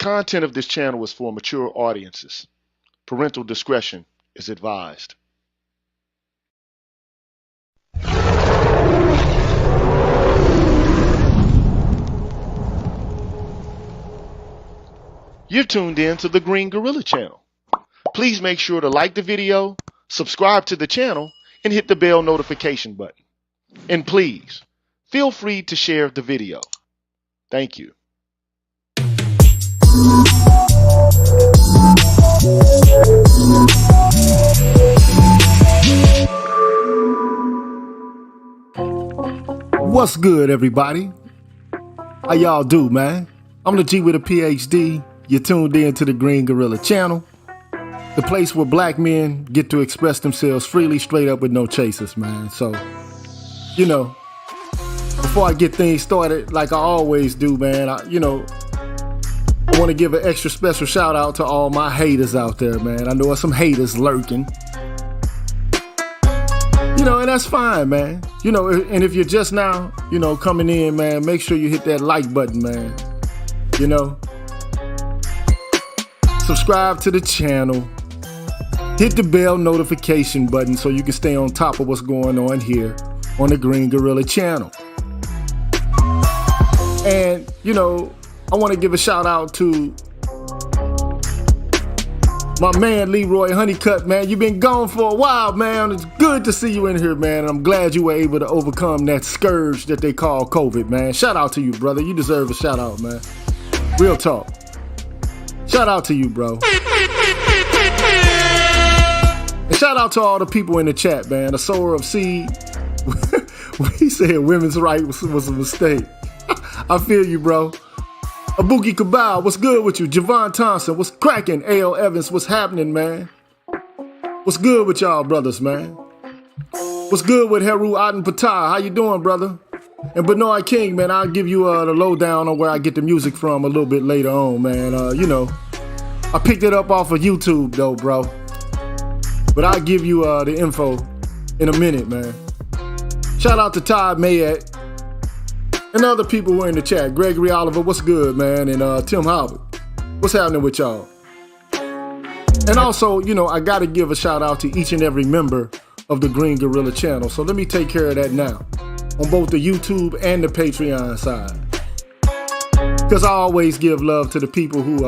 content of this channel is for mature audiences. Parental discretion is advised. You're tuned in to the Green Gorilla channel. Please make sure to like the video, subscribe to the channel, and hit the bell notification button. And please, feel free to share the video. Thank you. What's good, everybody? How y'all do, man? I'm the G with a PhD. You're tuned in to the Green Gorilla channel, the place where black men get to express themselves freely, straight up with no chasers, man. So, you know, before I get things started, like I always do, man, I want to give an extra special shout out to all my haters out there, man. I know there's some haters lurking. And that's fine, man. And if you're just now, coming in, man, make sure you hit that like button, man. Subscribe to the channel. Hit the bell notification button so you can stay on top of what's going on here on the Green Gorilla channel. And, I want to give a shout out to my man, Leroy Honeycutt, man. You've been gone for a while, man. It's good to see you in here, man. I'm glad you were able to overcome that scourge that they call COVID, man. Shout out to you, brother. You deserve a shout out, man. Real talk. Shout out to you, bro. And shout out to all the people in the chat, man. The sower of seed. We said women's rights was a mistake. I feel you, bro. Abuki Cabal, what's good with you? Javon Thompson, what's cracking? A.L. Evans, what's happening, man? What's good with y'all brothers, man? What's good with Heru Aden Patar? How you doing, brother? And Benoit King, man, I'll give you the lowdown on where I get the music from a little bit later on, man. I picked it up off of YouTube, though, bro. But I'll give you the info in a minute, man. Shout out to Todd Mayette. And other people who are in the chat. Gregory Oliver, what's good, man? And Tim Howard, what's happening with y'all? And also, I got to give a shout out to each and every member of the Green Gorilla channel. So let me take care of that now on both the YouTube and the Patreon side. Because I always give love to the people who,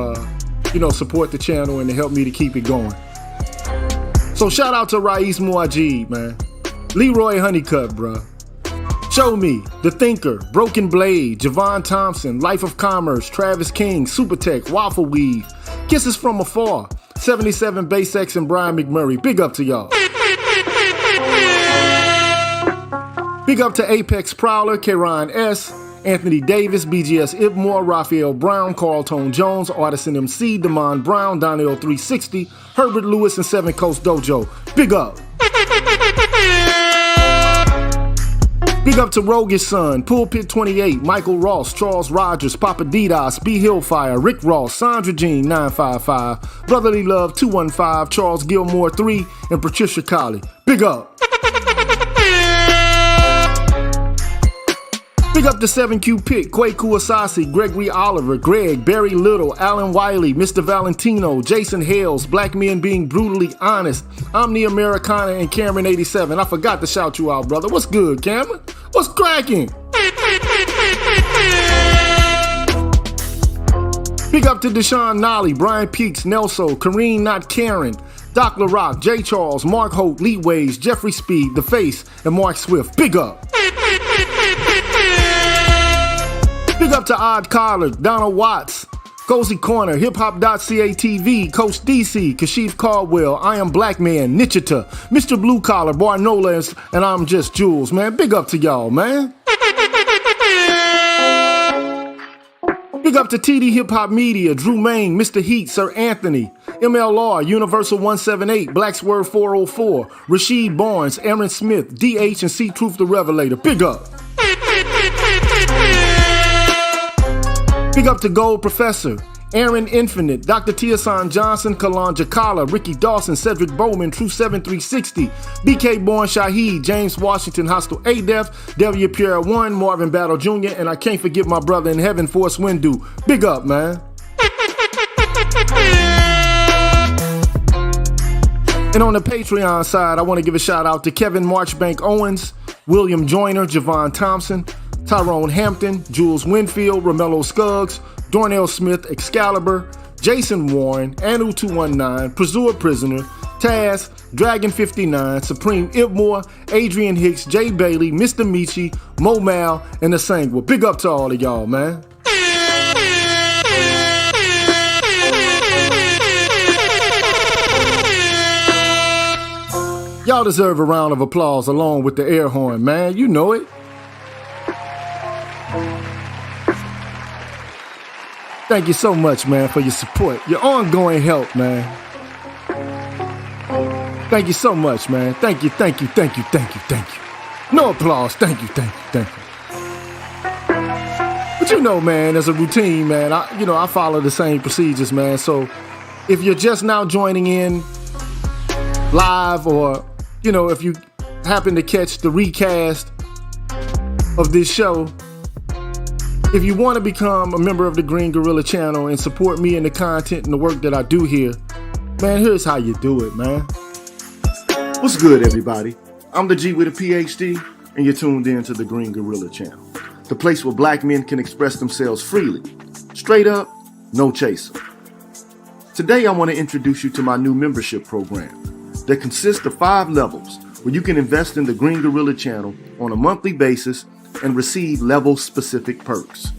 support the channel and to help me to keep it going. So shout out to Rais Muajib, man. Leroy Honeycutt, bruh. Show Me, The Thinker, Broken Blade, Javon Thompson, Life of Commerce, Travis King, Supertech, Waffle Weave, Kisses From Afar, 77 Bass X, and Brian McMurray. Big up to y'all. Big up to Apex Prowler, Karan S., Anthony Davis, BGS Ibmore, Raphael Brown, Carlton Jones, Artisan MC, Damon Brown, Donnell 360, Herbert Lewis, and Seven Coast Dojo. Big up. Big up to Roguish Son, Pulpit 28, Michael Ross, Charles Rogers, Papa Didas, B. Hillfire, Rick Ross, Sandra Jean 955, Brotherly Love 215, Charles Gilmore 3, and Patricia Colley. Big up. Big up to 7Q Pick, Kwaku Asasi, Gregory Oliver, Greg, Barry Little, Alan Wiley, Mr. Valentino, Jason Hales, Black Men Being Brutally Honest, Omni Americana, and Cameron 87. I forgot to shout you out, brother. What's good, Cameron? What's cracking? Big up to Deshaun Nolly, Brian Peaks, Nelso, Kareen Not Karen, Doc LaRock, J. Charles, Mark Holt, Lee Ways, Jeffrey Speed, The Face, and Mark Swift. Big up. Big up to Odd Collar, Donald Watts, Cozy Corner, HipHop.ca TV, Coach DC, Kashif Caldwell, I Am Black Man, Nichita, Mr. Blue Collar, Barnola, and I'm Just Jules, man. Big up to y'all, man. Big up to TD Hip Hop Media, Drew Main, Mr. Heat, Sir Anthony, MLR, Universal 178, Black's Word 404, Rasheed Barnes, Aaron Smith, DH, and C Truth the Revelator. Big up. Big up to Gold Professor, Aaron Infinite, Dr. Tiasan Johnson, Kalan Jakala, Ricky Dawson, Cedric Bowman, True 7360, BK Born Shaheed, James Washington, Hostile A-Def, Delia Pierre 1, Marvin Battle Jr., and I can't forget my brother in heaven, Force Windu. Big up, man. And on the Patreon side, I want to give a shout out to Kevin Marchbank Owens, William Joyner, Javon Thompson, Tyrone Hampton, Jules Winfield, Romello Scuggs, Dornell Smith, Excalibur, Jason Warren, Anu219, Pursuer Prisoner, Taz, Dragon59, Supreme Ibmore, Adrian Hicks, Jay Bailey, Mr. Michi, Mo Mal, and the Sangwa. Big up to all of y'all, man. Y'all deserve a round of applause along with the air horn, man. You know it. Thank you so much, man, for your support, your ongoing help, man. Thank you so much, man. Thank you, thank you, thank you, thank you, thank you. No applause. Thank you, thank you, thank you. But you know, man, as a routine, man, I follow the same procedures, man. So if you're just now joining in live, or, if you happen to catch the recast of this show, if you want to become a member of the Green Gorilla channel and support me and the content and the work that I do here, man, here's how you do it, man. What's good, everybody? I'm the G with a PhD, and you're tuned in to the Green Gorilla channel, the place where black men can express themselves freely, straight up, no chaser. Today, I want to introduce you to my new membership program that consists of 5 levels where you can invest in the Green Gorilla channel on a monthly basis and receive level-specific perks.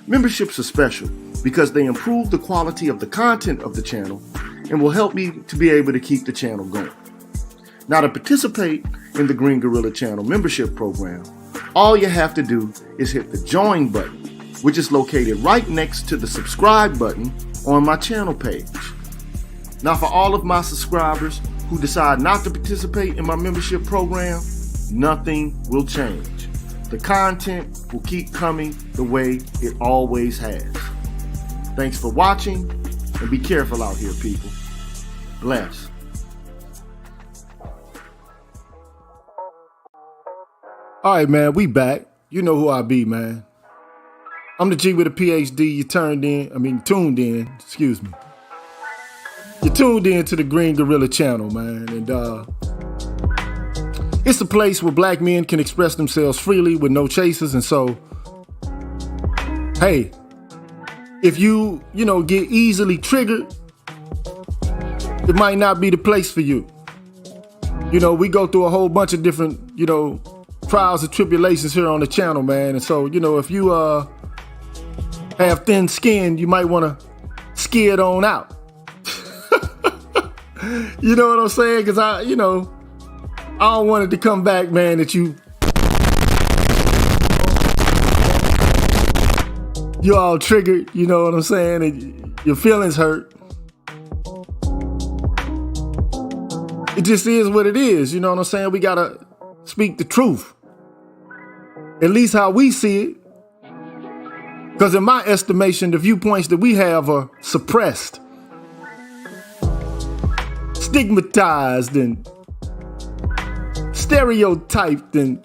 Memberships are special because they improve the quality of the content of the channel and will help me to be able to keep the channel going. Now, to participate in the Green Gorilla channel membership program, all you have to do is hit the join button, which is located right next to the subscribe button on my channel page. Now, for all of my subscribers who decide not to participate in my membership program, nothing will change. The content will keep coming the way it always has. Thanks for watching, and be careful out here, people. Bless. All right, man, we back. You know who I be, man. I'm the G with a PhD. You tuned in, excuse me. You tuned in to the Green Gorilla channel, man. And it's a place where black men can express themselves freely with no chasers. And so, hey, if you get easily triggered, it might not be the place for you. We go through a whole bunch of different, trials and tribulations here on the channel, man. And so, if you have thin skin, you might want to ski it on out. You know what I'm saying? Because I don't want it to come back, man, that you're all triggered, you know what I'm saying? And your feelings hurt. It just is what it is, you know what I'm saying? We gotta speak the truth. At least how we see it. Because in my estimation, the viewpoints that we have are suppressed, stigmatized, and stereotyped, and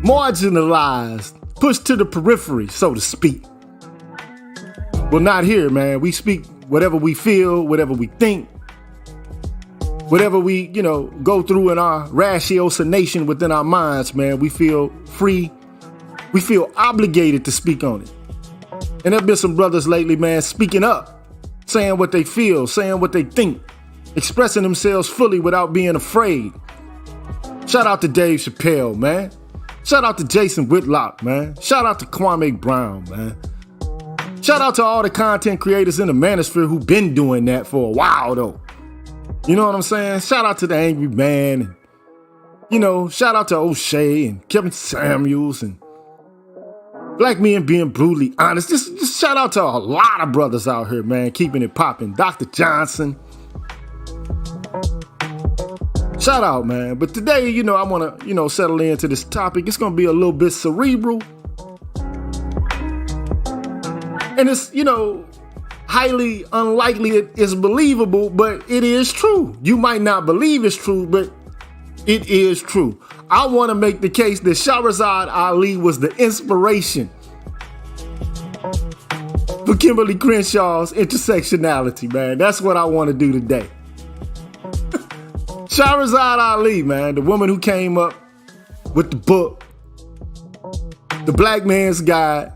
marginalized, pushed to the periphery, so to speak. Well, not here, man. We speak whatever we feel, whatever we think, whatever we, go through in our ratiocination within our minds, man. We feel free. We feel obligated to speak on it. And there have been some brothers lately, man, speaking up, saying what they feel, saying what they think, expressing themselves fully without being afraid. Shout out to Dave Chappelle, man. Shout out to Jason Whitlock, man. Shout out to Kwame Brown, man. Shout out to all the content creators in the manosphere who've been doing that for a while, though. You know what I'm saying? Shout out to the Angry Man. And, shout out to O'Shea and Kevin Samuels and black men being brutally honest. Just shout out to a lot of brothers out here, man, keeping it popping. Dr. Johnson. Shout out, man. But today, I want to, settle into this topic. It's going to be a little bit cerebral. And it's, highly unlikely it is believable, but it is true. You might not believe it's true, but it is true. I want to make the case that Shahrazad Ali was the inspiration for Kimberle Crenshaw's Intersectionality, man. That's what I want to do today. Shahrazad Ali, man, the woman who came up with the book, The Black Man's Guide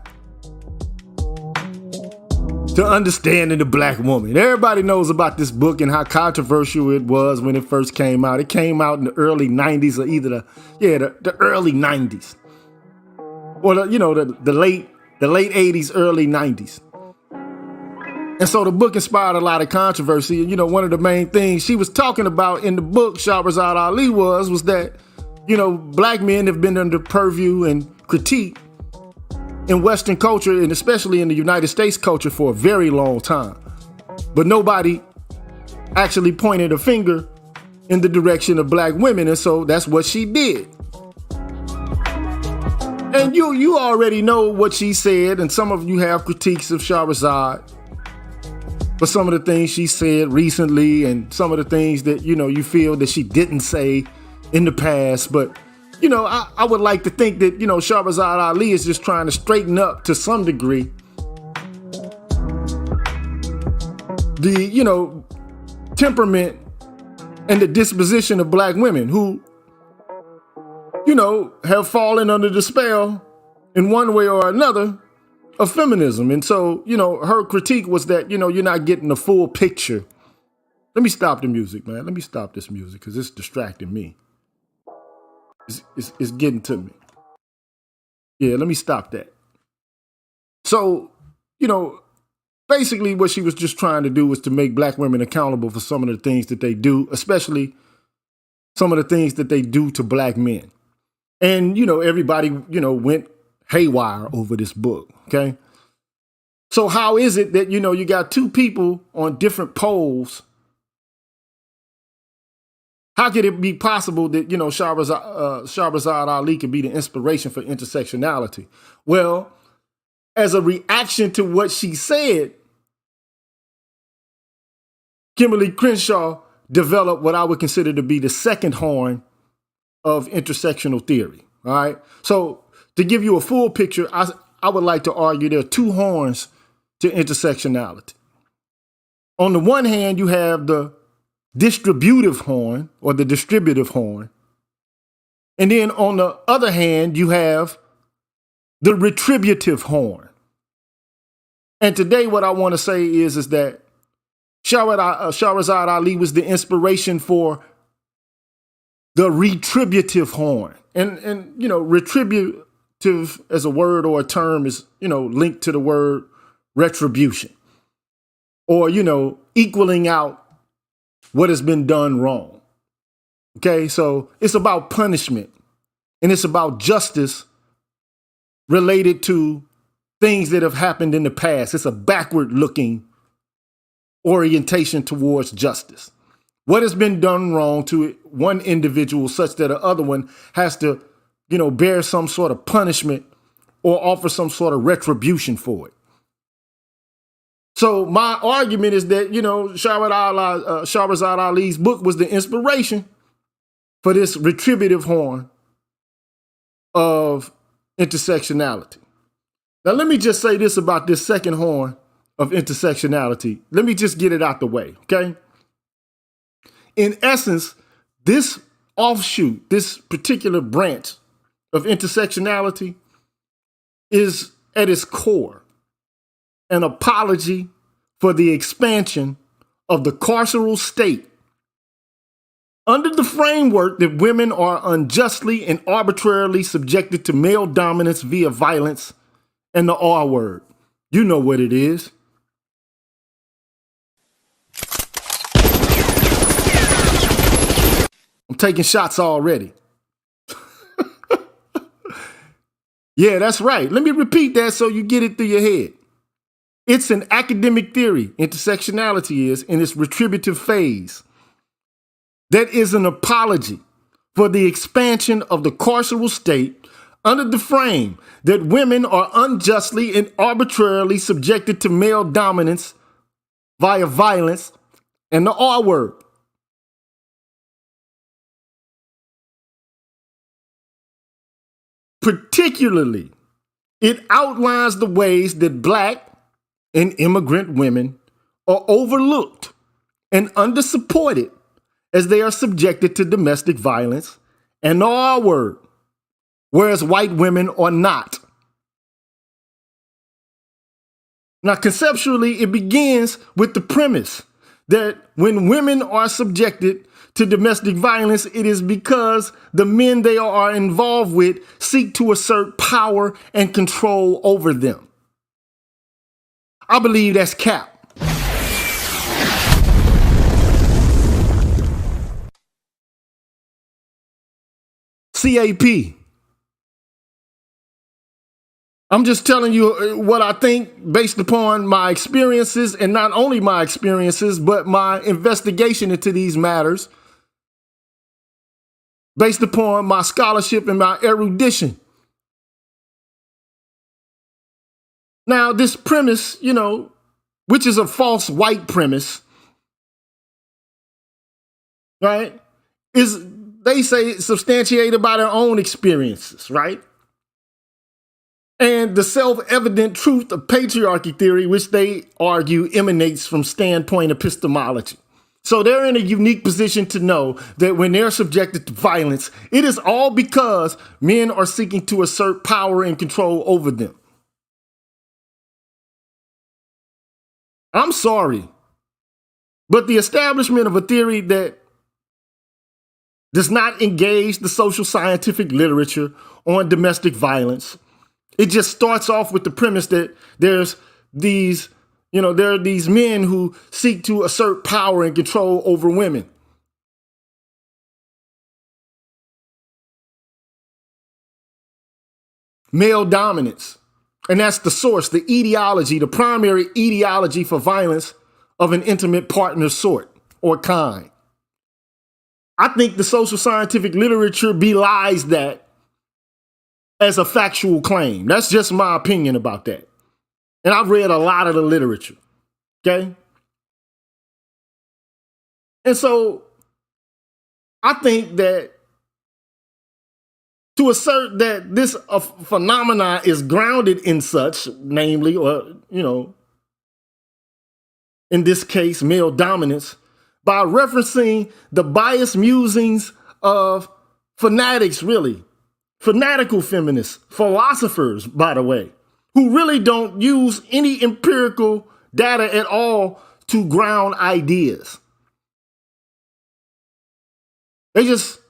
to Understanding the Black Woman. Everybody knows about this book and how controversial it was when it first came out. It came out in the early 90s, or either the early 90s. Or the late 80s, early 90s. And so the book inspired a lot of controversy. And, one of the main things she was talking about in the book, Shahrazad Ali, was that, black men have been under purview and critique in Western culture, and especially in the United States culture, for a very long time. But nobody actually pointed a finger in the direction of black women. And so that's what she did. And you already know what she said, and some of you have critiques of Shahrazad for some of the things she said recently and some of the things that, you feel that she didn't say in the past. But, I would like to think that, Shahrazad Ali is just trying to straighten up to some degree the, temperament and the disposition of black women who, have fallen under the spell in one way or another of feminism. And so, her critique was that, you're not getting the full picture. Let me stop the music, man. Let me stop this music because it's distracting me. It's getting to me. Yeah, let me stop that. So, basically what she was just trying to do was to make black women accountable for some of the things that they do, especially some of the things that they do to black men. And, everybody, went haywire over this book, okay? So how is it that, you got two people on different poles? How could it be possible that, Shahrazad Ali could be the inspiration for intersectionality? Well, as a reaction to what she said, Kimberle Crenshaw developed what I would consider to be the second horn of intersectional theory, all right? So to give you a full picture, I would like to argue there are two horns to intersectionality. On the one hand, you have the distributive horn or the distributive horn. And then on the other hand, you have the retributive horn. And today what I want to say is that Shahrazad Ali was the inspiration for the retributive horn. And retributive as a word or a term is, linked to the word retribution or, equaling out what has been done wrong. Okay, so it's about punishment and it's about justice related to things that have happened in the past. It's a backward looking orientation towards justice. What has been done wrong to one individual such that the other one has to, bear some sort of punishment or offer some sort of retribution for it. So my argument is that, Shahrazad Ali's book was the inspiration for this retributive horn of intersectionality. Now, let me just say this about this second horn of intersectionality. Let me just get it out the way, okay? In essence, this offshoot, this particular branch of intersectionality is at its core an apology for the expansion of the carceral state under the framework that women are unjustly and arbitrarily subjected to male dominance via violence and the R word. You know what it is. I'm taking shots already. Yeah, that's right. Let me repeat that so you get it through your head. It's an academic theory, intersectionality is, in its retributive phase. That is an apology for the expansion of the carceral state under the frame that women are unjustly and arbitrarily subjected to male dominance via violence and the R word. Particularly, it outlines the ways that Black and immigrant women are overlooked and undersupported as they are subjected to domestic violence and the R word, whereas white women are not. Now, conceptually, it begins with the premise that when women are subjected to domestic violence, it is because the men they are involved with seek to assert power and control over them. I believe that's cap. CAP. I'm just telling you what I think based upon my experiences, and not only my experiences, but my investigation into these matters, based upon my scholarship and my erudition. Now, this premise, which is a false white premise, right, is, they say, substantiated by their own experiences, right? And the self-evident truth of patriarchy theory, which they argue emanates from standpoint epistemology. So they're in a unique position to know that when they're subjected to violence, it is all because men are seeking to assert power and control over them. I'm sorry, but the establishment of a theory that does not engage the social scientific literature on domestic violence, it just starts off with the premise that there are these men who seek to assert power and control over women. Male dominance. And that's the source, the etiology, the primary etiology for violence of an intimate partner sort or kind. I think the social scientific literature belies that as a factual claim. That's just my opinion about that. And I've read a lot of the literature, okay? And so I think that to assert that this phenomena is grounded in such, namely, or, in this case, male dominance, by referencing the biased musings of fanatics, really. Fanatical feminists, philosophers, by the way, who really don't use any empirical data at all to ground ideas. They just,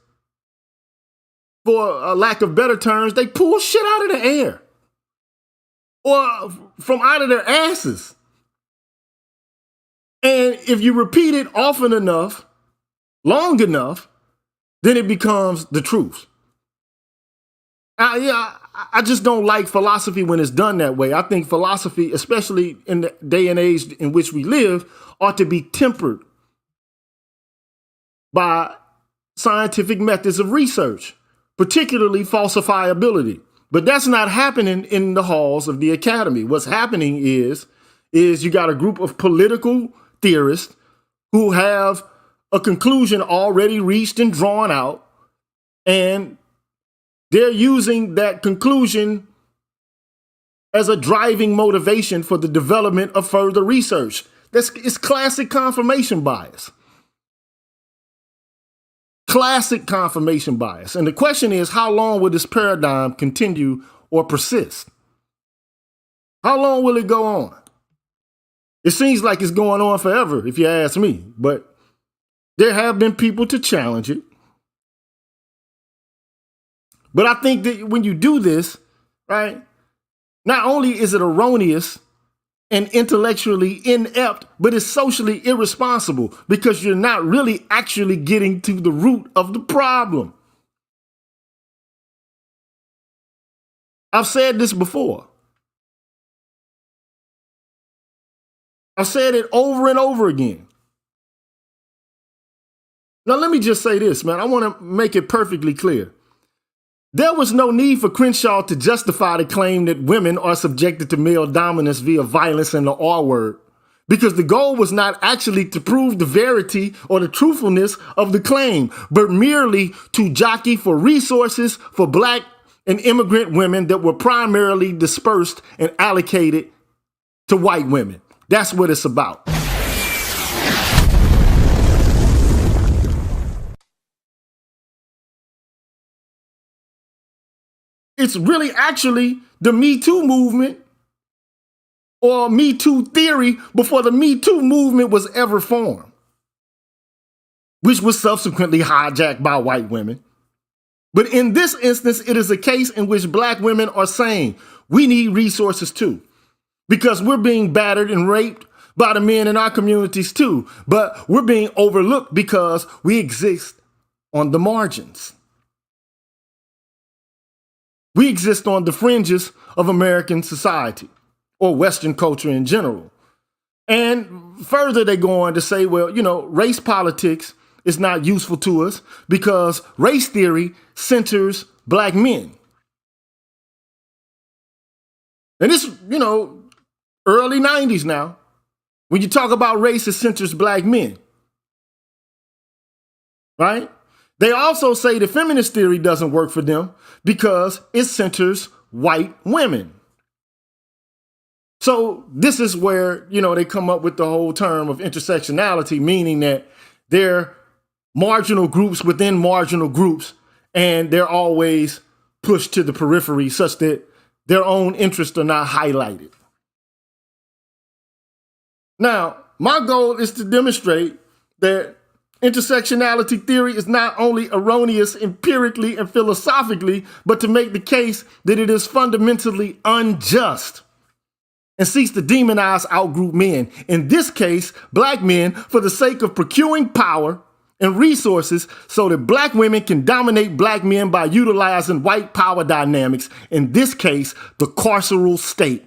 for a lack of better terms, they pull shit out of the air or from out of their asses. And if you repeat it often enough, long enough, then it becomes the truth. I just don't like philosophy when it's done that way. I think philosophy, especially in the day and age in which we live, ought to be tempered by scientific methods of research, particularly falsifiability. But that's not happening in the halls of the academy. What's happening is you got a group of political theorists who have a conclusion already reached and drawn out, and they're using that conclusion as a driving motivation for the development of further research. It's classic confirmation bias. Classic confirmation bias. And the question is, how long will this paradigm continue or persist? How long will it go on? It seems like it's going on forever, if you ask me, but there have been people to challenge it. But I think that when you do this, right, not only is it erroneous and intellectually inept, but it's socially irresponsible because you're not really actually getting to the root of the problem. I've said this before. I've said it over and over again. Now, let me just say this, man. I want to make it perfectly clear. There was no need for Crenshaw to justify the claim that women are subjected to male dominance via violence and the R word, because the goal was not actually to prove the verity or the truthfulness of the claim, but merely to jockey for resources for Black and immigrant women that were primarily dispersed and allocated to white women. That's what it's about. It's really actually the Me Too movement or Me Too theory before the Me Too movement was ever formed, which was subsequently hijacked by white women. But in this instance, it is a case in which black women are saying, we need resources too, because we're being battered and raped by the men in our communities too, but we're being overlooked because we exist on the margins. We exist on the fringes of American society or Western culture in general. And further, they go on to say, well, race politics is not useful to us because race theory centers black men. And this, early 90s now. When you talk about race, it centers black men, right? They also say the feminist theory doesn't work for them because it centers white women. So this is where, they come up with the whole term of intersectionality, meaning that they're marginal groups within marginal groups, and they're always pushed to the periphery such that their own interests are not highlighted. Now, my goal is to demonstrate that intersectionality theory is not only erroneous empirically and philosophically, but to make the case that it is fundamentally unjust and seeks to demonize outgroup men. In this case, black men, for the sake of procuring power and resources so that black women can dominate black men by utilizing white power dynamics, in this case, the carceral state.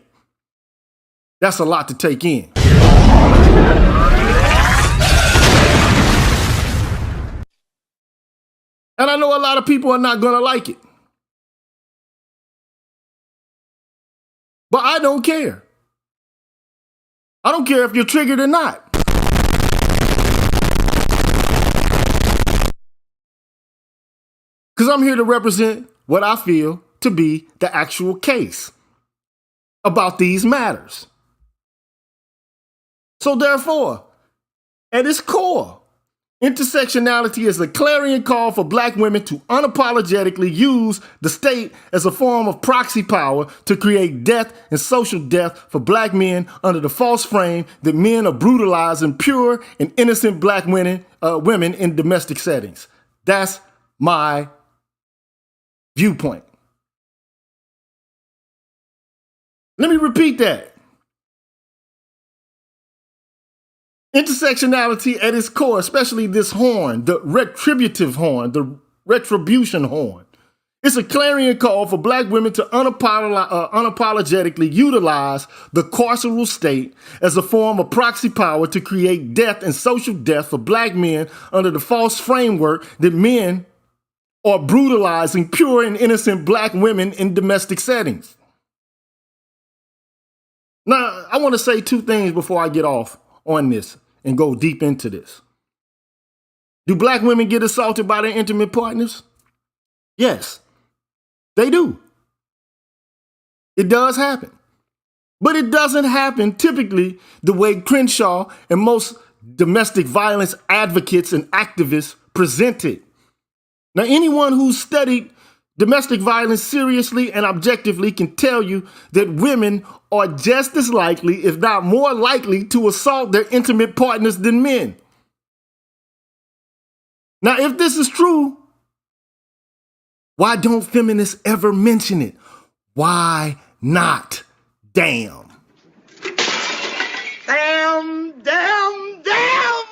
That's a lot to take in. And I know a lot of people are not going to like it. But I don't care. I don't care if you're triggered or not. Because I'm here to represent what I feel to be the actual case about these matters. So therefore, at its core, intersectionality is a clarion call for black women to unapologetically use the state as a form of proxy power to create death and social death for black men under the false frame that men are brutalizing pure and innocent black women in domestic settings. That's my viewpoint. Let me repeat that. Intersectionality at its core, especially this horn, the retributive horn, the retribution horn, it's a clarion call for black women to unapologetically utilize the carceral state as a form of proxy power to create death and social death for black men under the false framework that men are brutalizing pure and innocent black women in domestic settings. Now, I want to say two things before I get off on this and go deep into this. Do black women get assaulted by their intimate partners? Yes, they do. It does happen. But it doesn't happen typically the way Crenshaw and most domestic violence advocates and activists present it. Now, anyone who's studied domestic violence seriously and objectively can tell you that women are just as likely, if not more likely, to assault their intimate partners than men. Now, if this is true, why don't feminists ever mention it? Why not? Damn. Damn, damn, damn.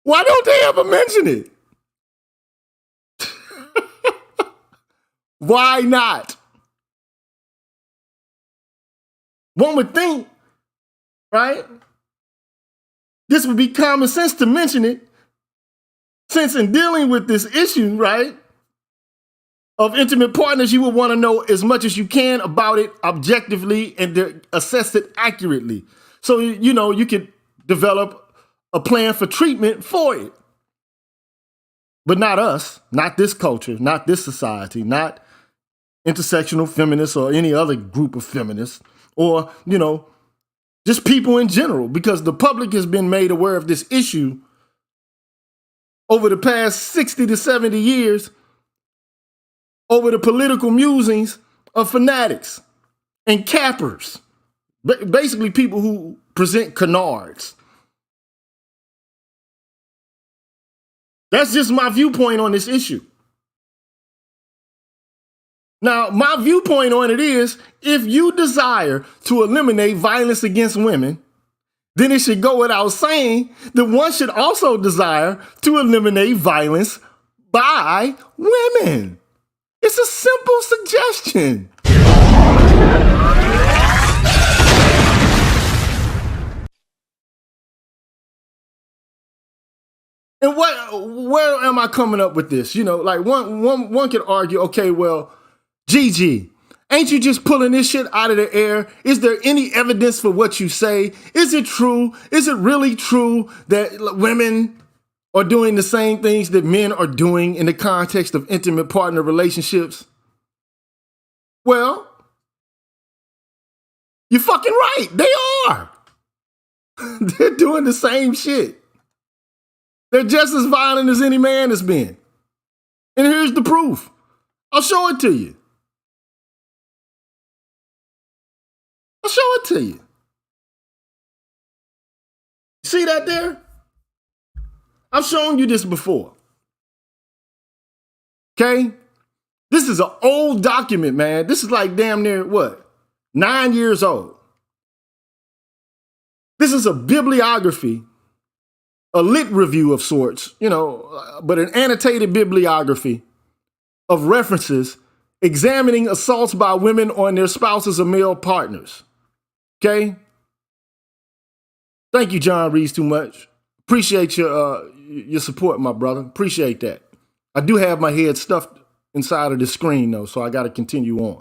Why don't they ever mention it? Why not? One would think, right? This would be common sense to mention it, since in dealing with this issue, right, of intimate partners, you would want to know as much as you can about it objectively and to assess it accurately. So, you could develop a plan for treatment for it. But not us, not this culture, not this society, not intersectional feminists or any other group of feminists, or, just people in general, because the public has been made aware of this issue over the past 60 to 70 years over the political musings of fanatics and cappers, basically people who present canards. That's just my viewpoint on this issue. Now, my viewpoint on it is, if you desire to eliminate violence against women, then it should go without saying that one should also desire to eliminate violence by women. It's a simple suggestion. And where am I coming up with this? You know, like one could argue, okay, well, Gigi, ain't you just pulling this shit out of the air? Is there any evidence for what you say? Is it true? Is it really true that women are doing the same things that men are doing in the context of intimate partner relationships? Well, you're fucking right. They are. They're doing the same shit. They're just as violent as any man has been. And here's the proof. I'll show it to you. I'll show it to you. See that there? I've shown you this before. Okay? This is an old document, man. This is like damn near, 9 years old. This is a bibliography, a lit review of sorts, but an annotated bibliography of references examining assaults by women on their spouses or male partners. Okay? Thank you, John Reese, too much. Appreciate your support, my brother. Appreciate that. I do have my head stuffed inside of the screen, though, so I got to continue on.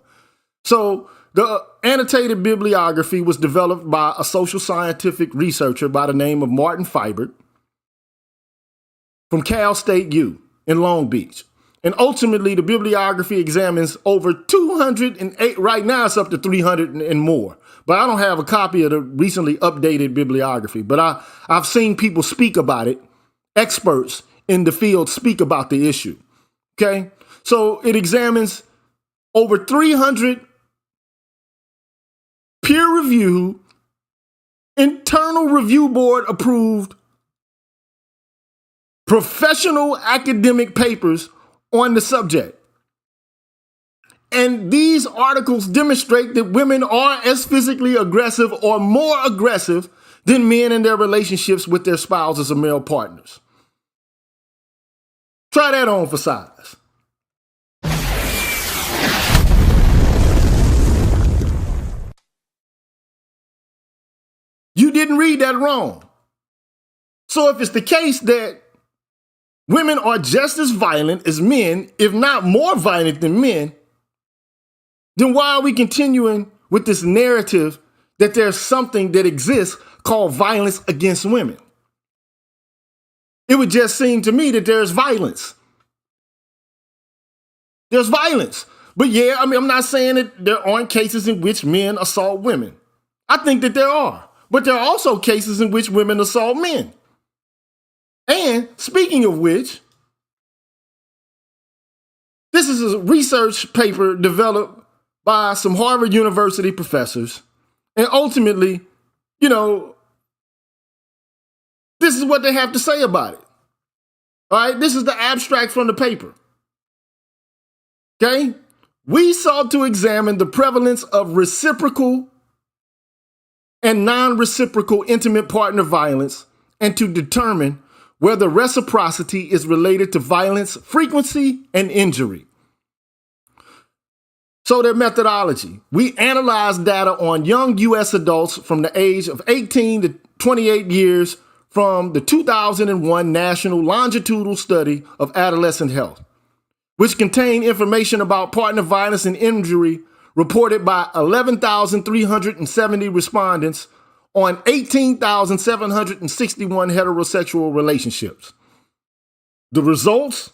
So the annotated bibliography was developed by a social scientific researcher by the name of Martin Fibert from Cal State U in Long Beach. And ultimately, the bibliography examines over 208, right now it's up to 300 and more. But I don't have a copy of the recently updated bibliography. But I've seen people speak about it, experts in the field speak about the issue. Okay? So it examines over 300 peer-reviewed, internal review board approved, professional academic papers on the subject. And these articles demonstrate that women are as physically aggressive or more aggressive than men in their relationships with their spouses or male partners. Try that on for size. You didn't read that wrong. So if it's the case that women are just as violent as men, if not more violent than men, then why are we continuing with this narrative that there's something that exists called violence against women? It would just seem to me that there's violence. There's violence. But yeah, I'm not saying that there aren't cases in which men assault women. I think that there are. But there are also cases in which women assault men. And speaking of which, this is a research paper developed by some Harvard University professors. And ultimately, this is what they have to say about it. All right, this is the abstract from the paper. Okay? We sought to examine the prevalence of reciprocal and non-reciprocal intimate partner violence and to determine whether reciprocity is related to violence, frequency, and injury. So their methodology. We analyzed data on young U.S. adults from the age of 18 to 28 years from the 2001 National Longitudinal Study of Adolescent Health, which contained information about partner violence and injury reported by 11,370 respondents on 18,761 heterosexual relationships. The results?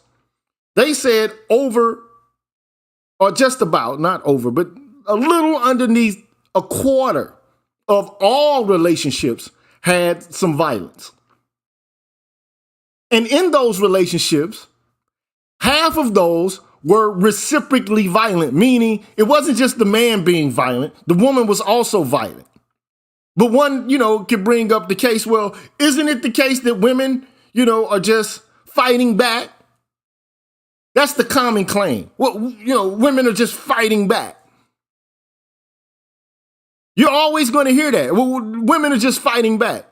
They said over, or just about, not over, but a little underneath a quarter of all relationships had some violence. And in those relationships, half of those were reciprocally violent, meaning it wasn't just the man being violent, the woman was also violent. But one, could bring up the case, well, isn't it the case that women, are just fighting back? That's the common claim. Well, women are just fighting back. You're always going to hear that. Well, women are just fighting back.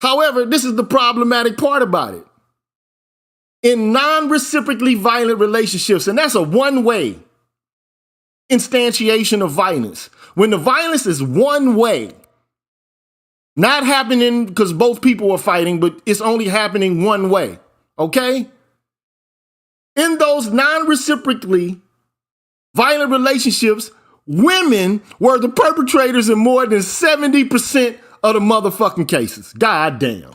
However, this is the problematic part about it. In non-reciprocally violent relationships, and that's a one-way instantiation of violence. When the violence is one way, not happening because both people are fighting, but it's only happening one way, okay? In those non-reciprocally violent relationships, women were the perpetrators in more than 70% of the motherfucking cases. God damn.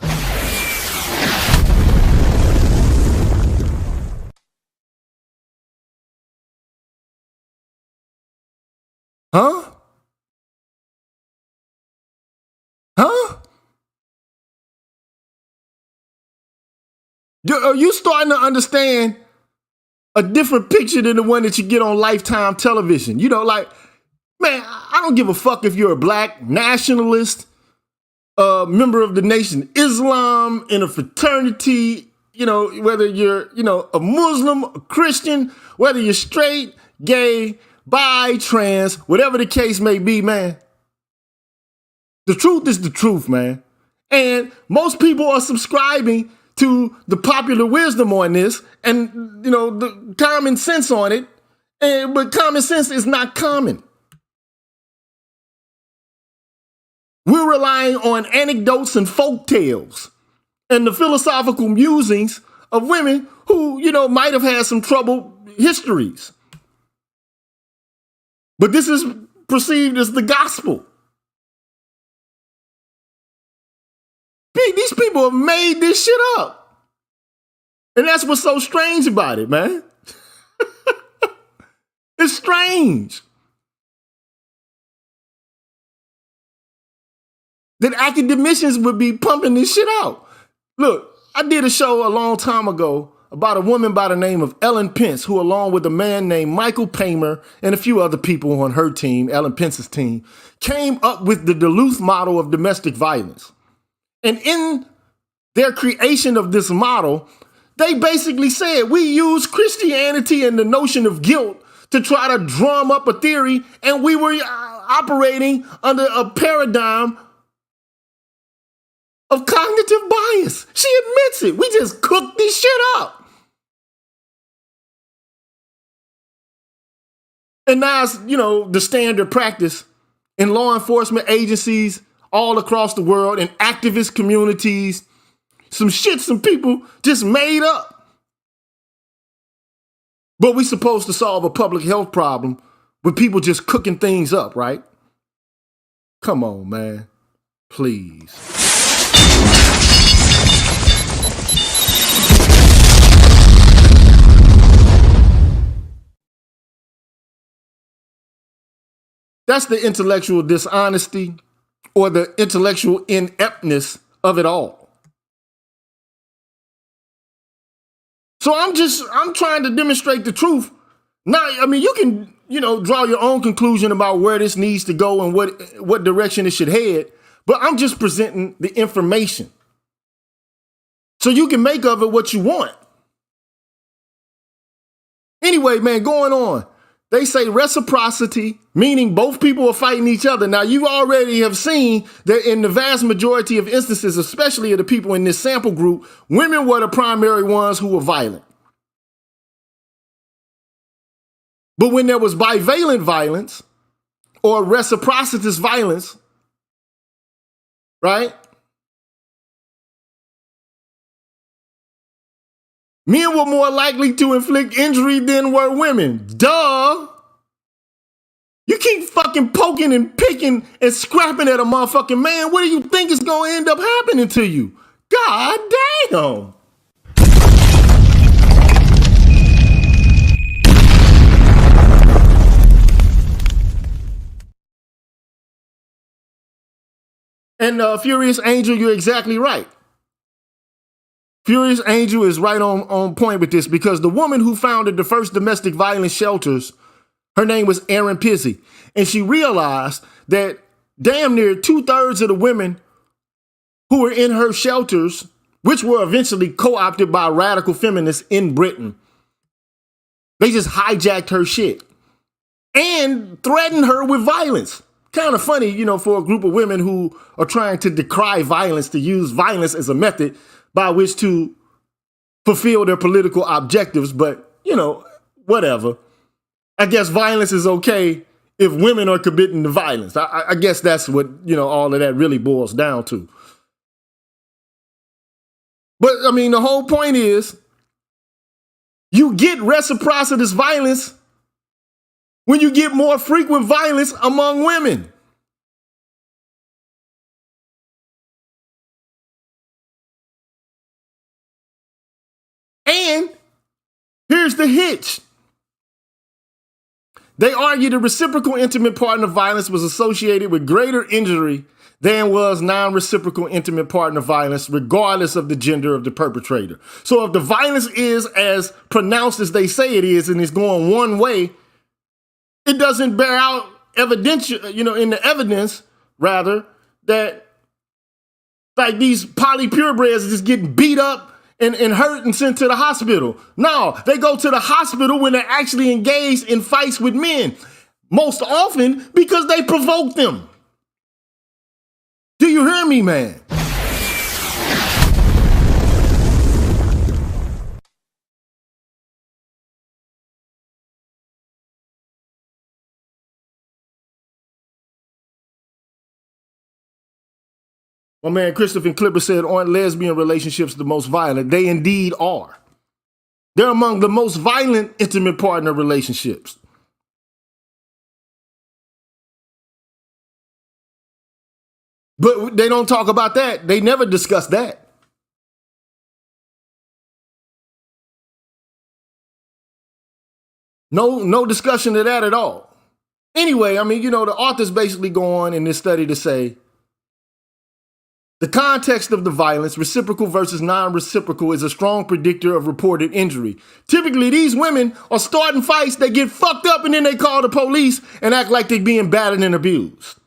Huh? Huh? Are you starting to understand a different picture than the one that you get on Lifetime television? Man, I don't give a fuck if you're a black nationalist, a member of the Nation Islam, in a fraternity, whether you're, a Muslim, a Christian, whether you're straight, gay, bi, trans, whatever the case may be, man. The truth is the truth, man. And most people are subscribing to the popular wisdom on this and, the common sense on it. But common sense is not common. We're relying on anecdotes and folk tales and the philosophical musings of women who, might have had some troubled histories. But this is perceived as the gospel. These people have made this shit up. And that's what's so strange about it, man. It's strange that academicians would be pumping this shit out. Look, I did a show a long time ago about a woman by the name of Ellen Pence, who, along with a man named Michael Paymer and a few other people on her team, Ellen Pence's team, came up with the Duluth model of domestic violence. And in their creation of this model, they basically said, we use Christianity and the notion of guilt to try to drum up a theory, and we were operating under a paradigm of cognitive bias. She admits it. We just cooked this shit up. And now it's, the standard practice in law enforcement agencies all across the world, in activist communities, some shit some people just made up. But we supposed to solve a public health problem with people just cooking things up, right? Come on, man. Please. That's the intellectual dishonesty or the intellectual ineptness of it all. So I'm trying to demonstrate the truth. Now, you can, draw your own conclusion about where this needs to go and what direction it should head, but I'm just presenting the information. So you can make of it what you want. Anyway, man, going on. They say reciprocity, meaning both people are fighting each other. Now, you already have seen that in the vast majority of instances, especially of the people in this sample group, women were the primary ones who were violent. But when there was bivalent violence or reciprocitous violence, right? Men were more likely to inflict injury than were women. Duh. You keep fucking poking and picking and scrapping at a motherfucking man. What do you think is going to end up happening to you? God damn. And Furious Angel, you're exactly right. Furious Angel is right on point with this because the woman who founded the first domestic violence shelters, her name was Erin Pizzi, and she realized that damn near 2/3 of the women who were in her shelters, which were eventually co-opted by radical feminists in Britain, they just hijacked her shit and threatened her with violence. Kind of funny, you know, for a group of women who are trying to decry violence, to use violence as a method by which to fulfill their political objectives. But, you know, whatever. I guess violence is okay if women are committing the violence. I guess that's what, you know, all of that really boils down to. But, I mean, the whole point is you get reciprocitous violence when you get more frequent violence among women. And here's the hitch. They argue the reciprocal intimate partner violence was associated with greater injury than was non-reciprocal intimate partner violence, regardless of the gender of the perpetrator. So if the violence is as pronounced as they say it is and it's going one way, it doesn't bear out evidence, you know, in the evidence, rather, that like these polypurebreds are just getting beat up and hurt and sent to the hospital. No, they go to the hospital when they're actually engaged in fights with men, most often because they provoke them. Do you hear me, man? My man Christopher Clipper said, aren't lesbian relationships the most violent? They indeed are. They're among the most violent intimate partner relationships. But they don't talk about that. They never discuss that. No discussion of that at all. Anyway, I mean, you know, the authors basically go on in this study to say the context of the violence, reciprocal versus non-reciprocal, is a strong predictor of reported injury. Typically, these women are starting fights, they get fucked up, and then they call the police and act like they're being battered and abused.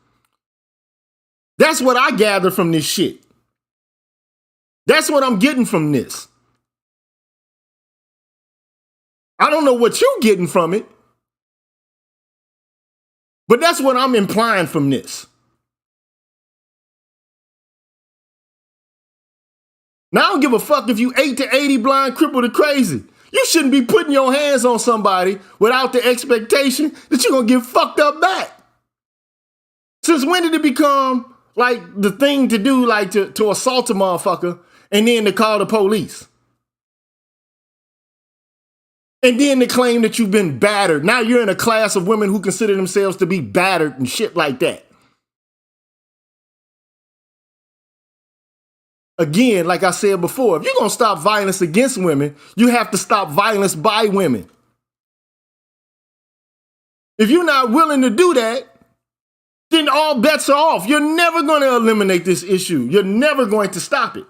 That's what I gather from this shit. That's what I'm getting from this. I don't know what you're getting from it, but that's what I'm implying from this. Now, I don't give a fuck if you 8 to 80, blind, crippled, or crazy. You shouldn't be putting your hands on somebody without the expectation that you're going to get fucked up back. Since when did it become like the thing to do, like to assault a motherfucker and then to call the police? And then to claim that you've been battered. Now you're in a class of women who consider themselves to be battered and shit like that. Again, like I said before, if you're going to stop violence against women, you have to stop violence by women. If you're not willing to do that, then all bets are off. You're never going to eliminate this issue. You're never going to stop it.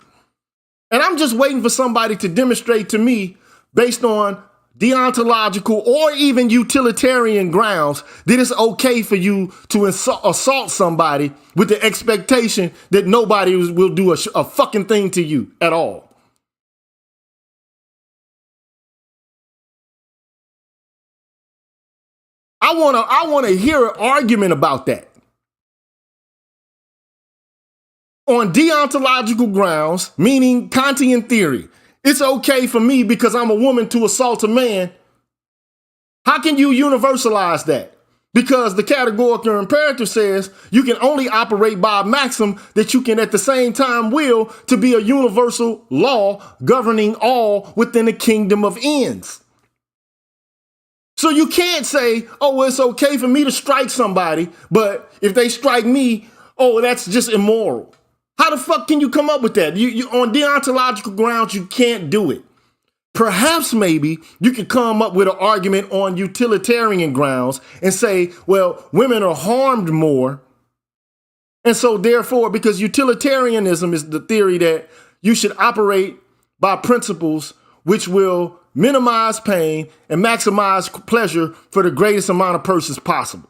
And I'm just waiting for somebody to demonstrate to me, based on deontological or even utilitarian grounds, that it's okay for you to assault somebody with the expectation that nobody will do a fucking thing to you at all. I want to hear an argument about that. On deontological grounds, meaning Kantian theory, it's okay for me because I'm a woman to assault a man. How can you universalize that? Because the categorical imperative says you can only operate by a maxim that you can at the same time will to be a universal law governing all within a kingdom of ends. So you can't say, oh, well, it's okay for me to strike somebody, but if they strike me, oh, that's just immoral. How the fuck can you come up with that? You on deontological grounds, you can't do it. Perhaps maybe you could come up with an argument on utilitarian grounds and say, well, women are harmed more. And so therefore, because utilitarianism is the theory that you should operate by principles which will minimize pain and maximize pleasure for the greatest amount of persons possible.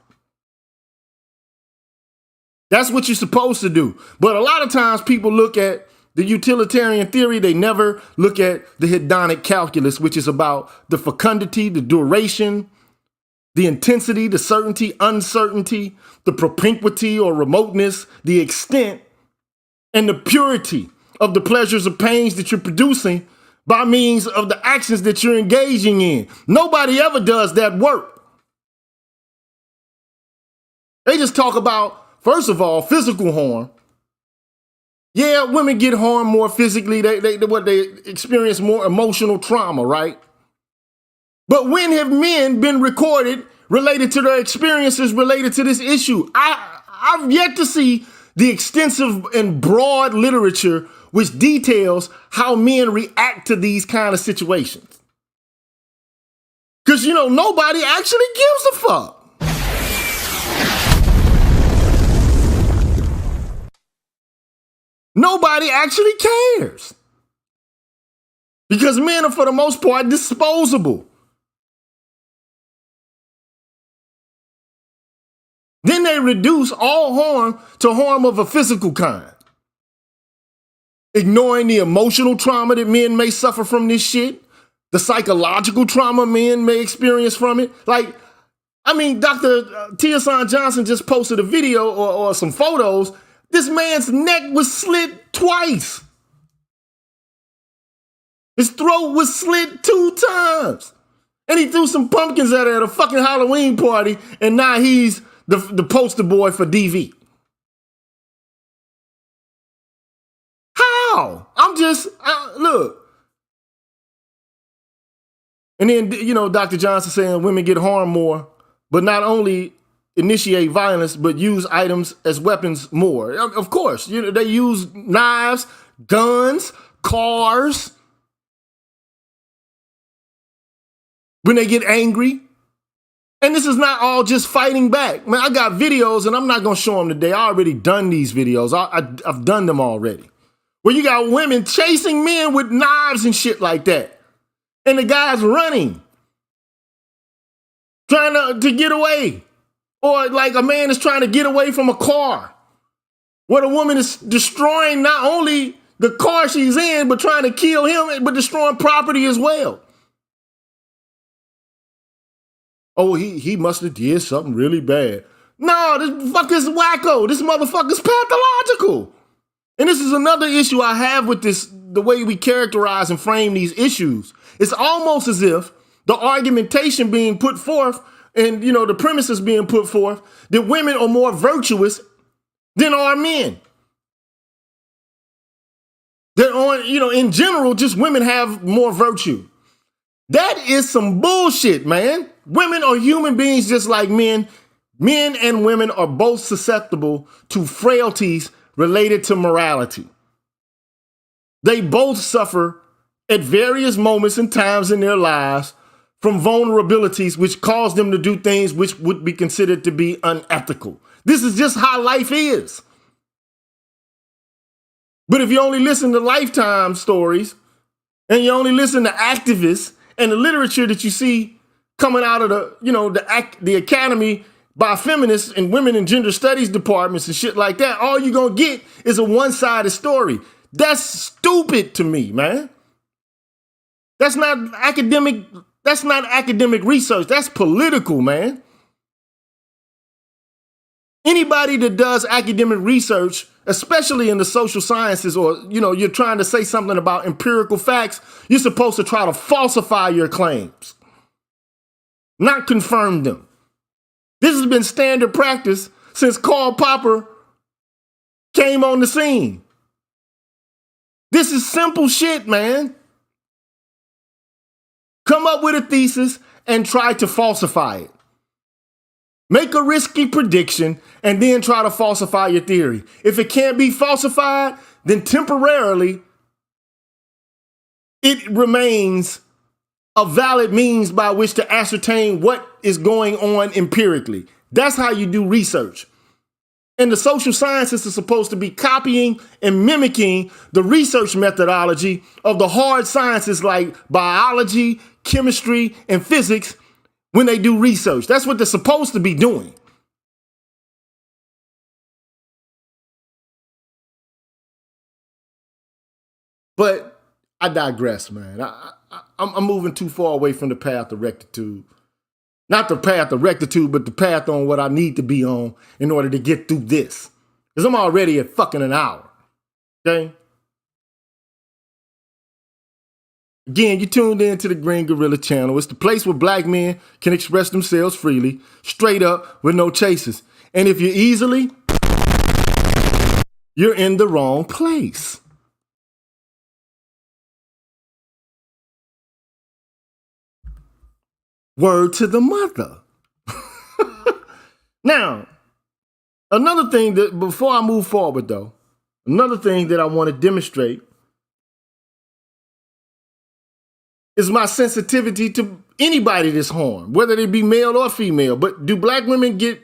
That's what you're supposed to do. But a lot of times people look at the utilitarian theory, they never look at the hedonic calculus, which is about the fecundity, the duration, the intensity, the certainty, uncertainty, the propinquity or remoteness, the extent, and the purity of the pleasures or pains that you're producing by means of the actions that you're engaging in. Nobody ever does that work. They just talk about, first of all, physical harm. Yeah, women get harmed more physically. They experience more emotional trauma, right? But when have men been recorded related to their experiences related to this issue? I've yet to see the extensive and broad literature which details how men react to these kind of situations. Because, nobody actually gives a fuck. Nobody actually cares. Because men are, for the most part, disposable. Then they reduce all harm to harm of a physical kind, ignoring the emotional trauma that men may suffer from this shit, the psychological trauma men may experience from it. Dr. Tiasan Johnson just posted a video or some photos. This man's neck was slit twice. His throat was slit 2 times. And he threw some pumpkins at her at a fucking Halloween party, and now he's the poster boy for DV. How? Look. And then, Dr. Johnson saying women get harmed more, but not only initiate violence, but use items as weapons more. Of course, they use knives, guns, cars. When they get angry. And this is not all just fighting back. Man, I got videos, and I'm not going to show them today. I already done these videos. I've done them already. Where you got women chasing men with knives and shit like that. And the guy's running. Trying to get away. Or like a man is trying to get away from a car. Where the woman is destroying not only the car she's in, but trying to kill him, but destroying property as well. Oh, he must have did something really bad. No, this fucker's wacko. This motherfucker's pathological. And this is another issue I have with the way we characterize and frame these issues. It's almost as if the argumentation being put forth and, the premises being put forth that women are more virtuous than are men. That in general, just women have more virtue. That is some bullshit, man. Women are human beings just like men. Men and women are both susceptible to frailties related to morality. They both suffer at various moments and times in their lives from vulnerabilities which cause them to do things which would be considered to be unethical. This is just how life is. But if you only listen to Lifetime stories and you only listen to activists and the literature that you see coming out of the academy by feminists and women in gender studies departments and shit like that, all you're going to get is a one-sided story. That's stupid to me, man. That's not academic research. That's political, man. Anybody that does academic research, especially in the social sciences, or, you're trying to say something about empirical facts, you're supposed to try to falsify your claims, not confirm them. This has been standard practice since Karl Popper came on the scene. This is simple shit, man. Come up with a thesis and try to falsify it. Make a risky prediction and then try to falsify your theory. If it can't be falsified, then temporarily it remains a valid means by which to ascertain what is going on empirically. That's how you do research. And the social sciences are supposed to be copying and mimicking the research methodology of the hard sciences like biology, chemistry, and physics when they do research. That's what they're supposed to be doing. But I digress, man. I'm moving too far away from the path of rectitude. Not the path of rectitude, but the path on what I need to be on in order to get through this. Because I'm already at fucking an hour. Okay? Again, you tuned in to the Green Gorilla channel. It's the place where black men can express themselves freely, straight up, with no chases. And if you're easily, you're in the wrong place. Word to the mother. Now, another thing that, before I move forward though, another thing that I want to demonstrate is my sensitivity to anybody that's harmed, whether they be male or female. But do black women get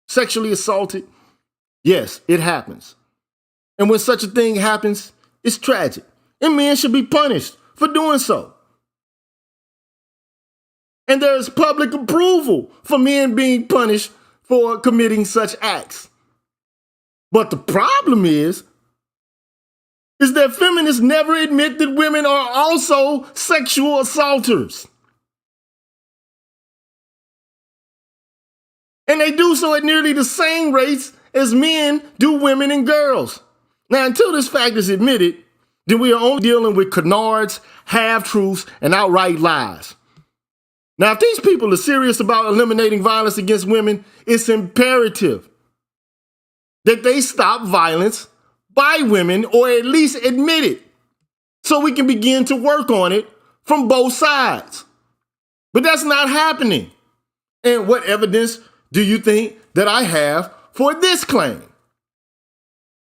sexually assaulted? Yes, it happens. And when such a thing happens, it's tragic. And men should be punished for doing so. And there is public approval for men being punished for committing such acts. But the problem is that feminists never admit that women are also sexual assaulters. And they do so at nearly the same rates as men do women and girls. Now, until this fact is admitted, then we are only dealing with canards, half-truths, and outright lies. Now, if these people are serious about eliminating violence against women, it's imperative that they stop violence by women, or at least admit it, so we can begin to work on it from both sides. But that's not happening. And what evidence do you think that I have for this claim?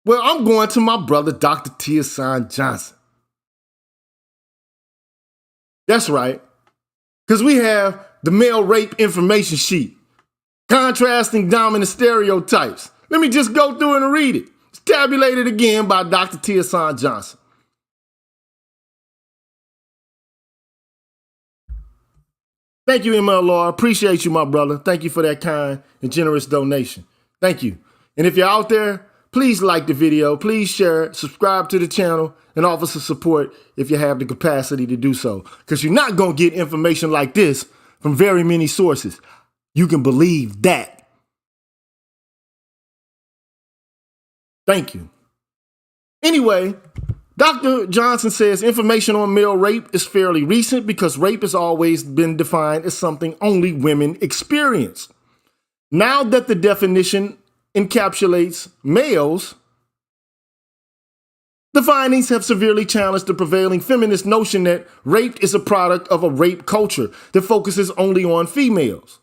Well, I'm going to my brother, Dr. T. Johnson. That's right. Because we have the male rape information sheet, contrasting dominant stereotypes. Let me just go through it and read it. It's tabulated again by Dr. T. Johnson. Thank you, MLR. Appreciate you, my brother. Thank you for that kind and generous donation. Thank you. And if you're out there, please like the video, please share it, subscribe to the channel, and offer some support if you have the capacity to do so. Because you're not going to get information like this from very many sources. You can believe that. Thank you. Anyway, Dr. Johnson says information on male rape is fairly recent because rape has always been defined as something only women experience. Now that the definition encapsulates males, the findings have severely challenged the prevailing feminist notion that rape is a product of a rape culture that focuses only on females,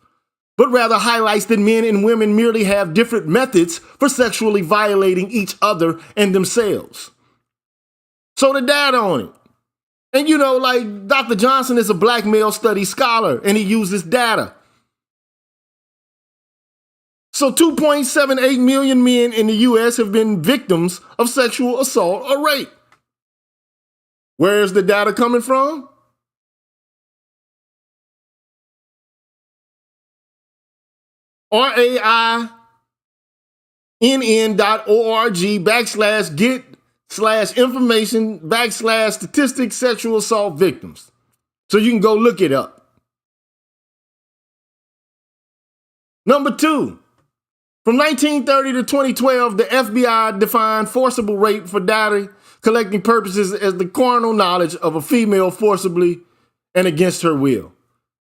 but rather highlights that men and women merely have different methods for sexually violating each other and themselves. So the data on it. And you know, like Dr. Johnson is a black male studies scholar and he uses data. So 2.78 million men in the US have been victims of sexual assault or rape. Where is the data coming from? rainn.org/get/information/statistics sexual assault victims. So you can go look it up. Number 2. From 1930 to 2012, the FBI defined forcible rape for data collecting purposes as the carnal knowledge of a female forcibly and against her will.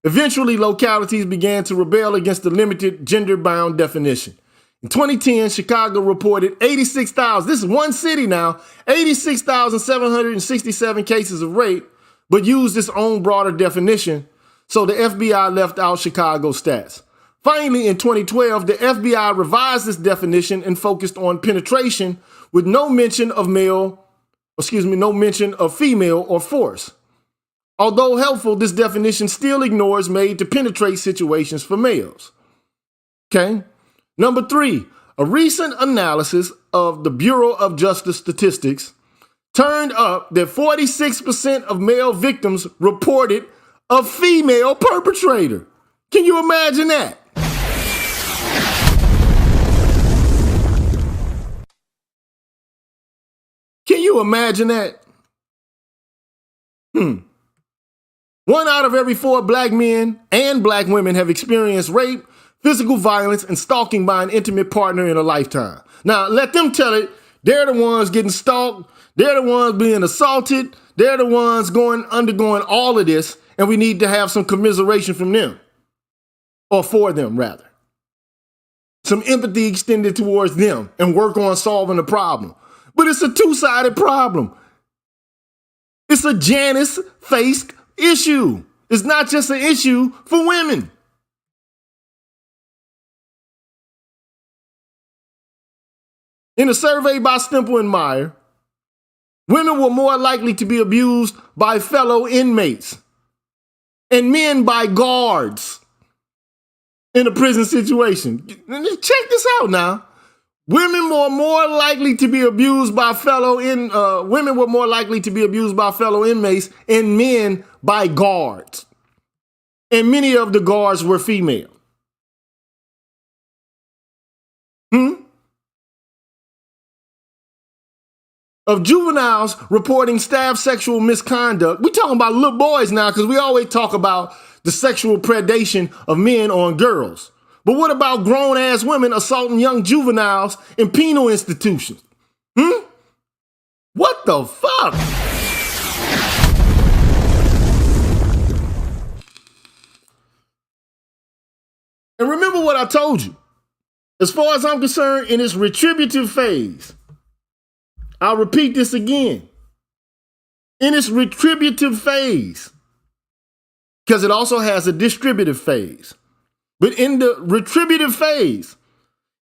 Eventually, localities began to rebel against the limited gender-bound definition. In 2010, Chicago reported 86,000, this is one city now, 86,767 cases of rape, but used its own broader definition, so the FBI left out Chicago stats. Finally, in 2012, the FBI revised this definition and focused on penetration with no mention of female or force. Although helpful, this definition still ignores made to penetrate situations for males. Okay. Number 3, A recent analysis of the Bureau of Justice Statistics turned up that 46% of male victims reported a female perpetrator. Can you imagine that? Can you imagine that? 1 out of every 4 black men and black women have experienced rape, physical violence, and stalking by an intimate partner in a lifetime. Now, let them tell it. They're the ones getting stalked. They're the ones being assaulted. They're the ones undergoing all of this, and we need to have some commiseration from them. Or for them, rather. Some empathy extended towards them and work on solving the problem. But it's a two-sided problem. It's a Janice-faced issue. It's not just an issue for women. In a survey by Stemple and Meyer, women were more likely to be abused by fellow inmates and men by guards in a prison situation. Check this out now. Women were more likely to be abused by fellow inmates and men by guards. And many of the guards were female. Of juveniles reporting staff sexual misconduct, we're talking about little boys now because we always talk about the sexual predation of men on girls. But what about grown-ass women assaulting young juveniles in penal institutions? What the fuck? And remember what I told you. As far as I'm concerned, in its retributive phase, I'll repeat this again. In its retributive phase, because it also has a distributive phase. But in the retributive phase,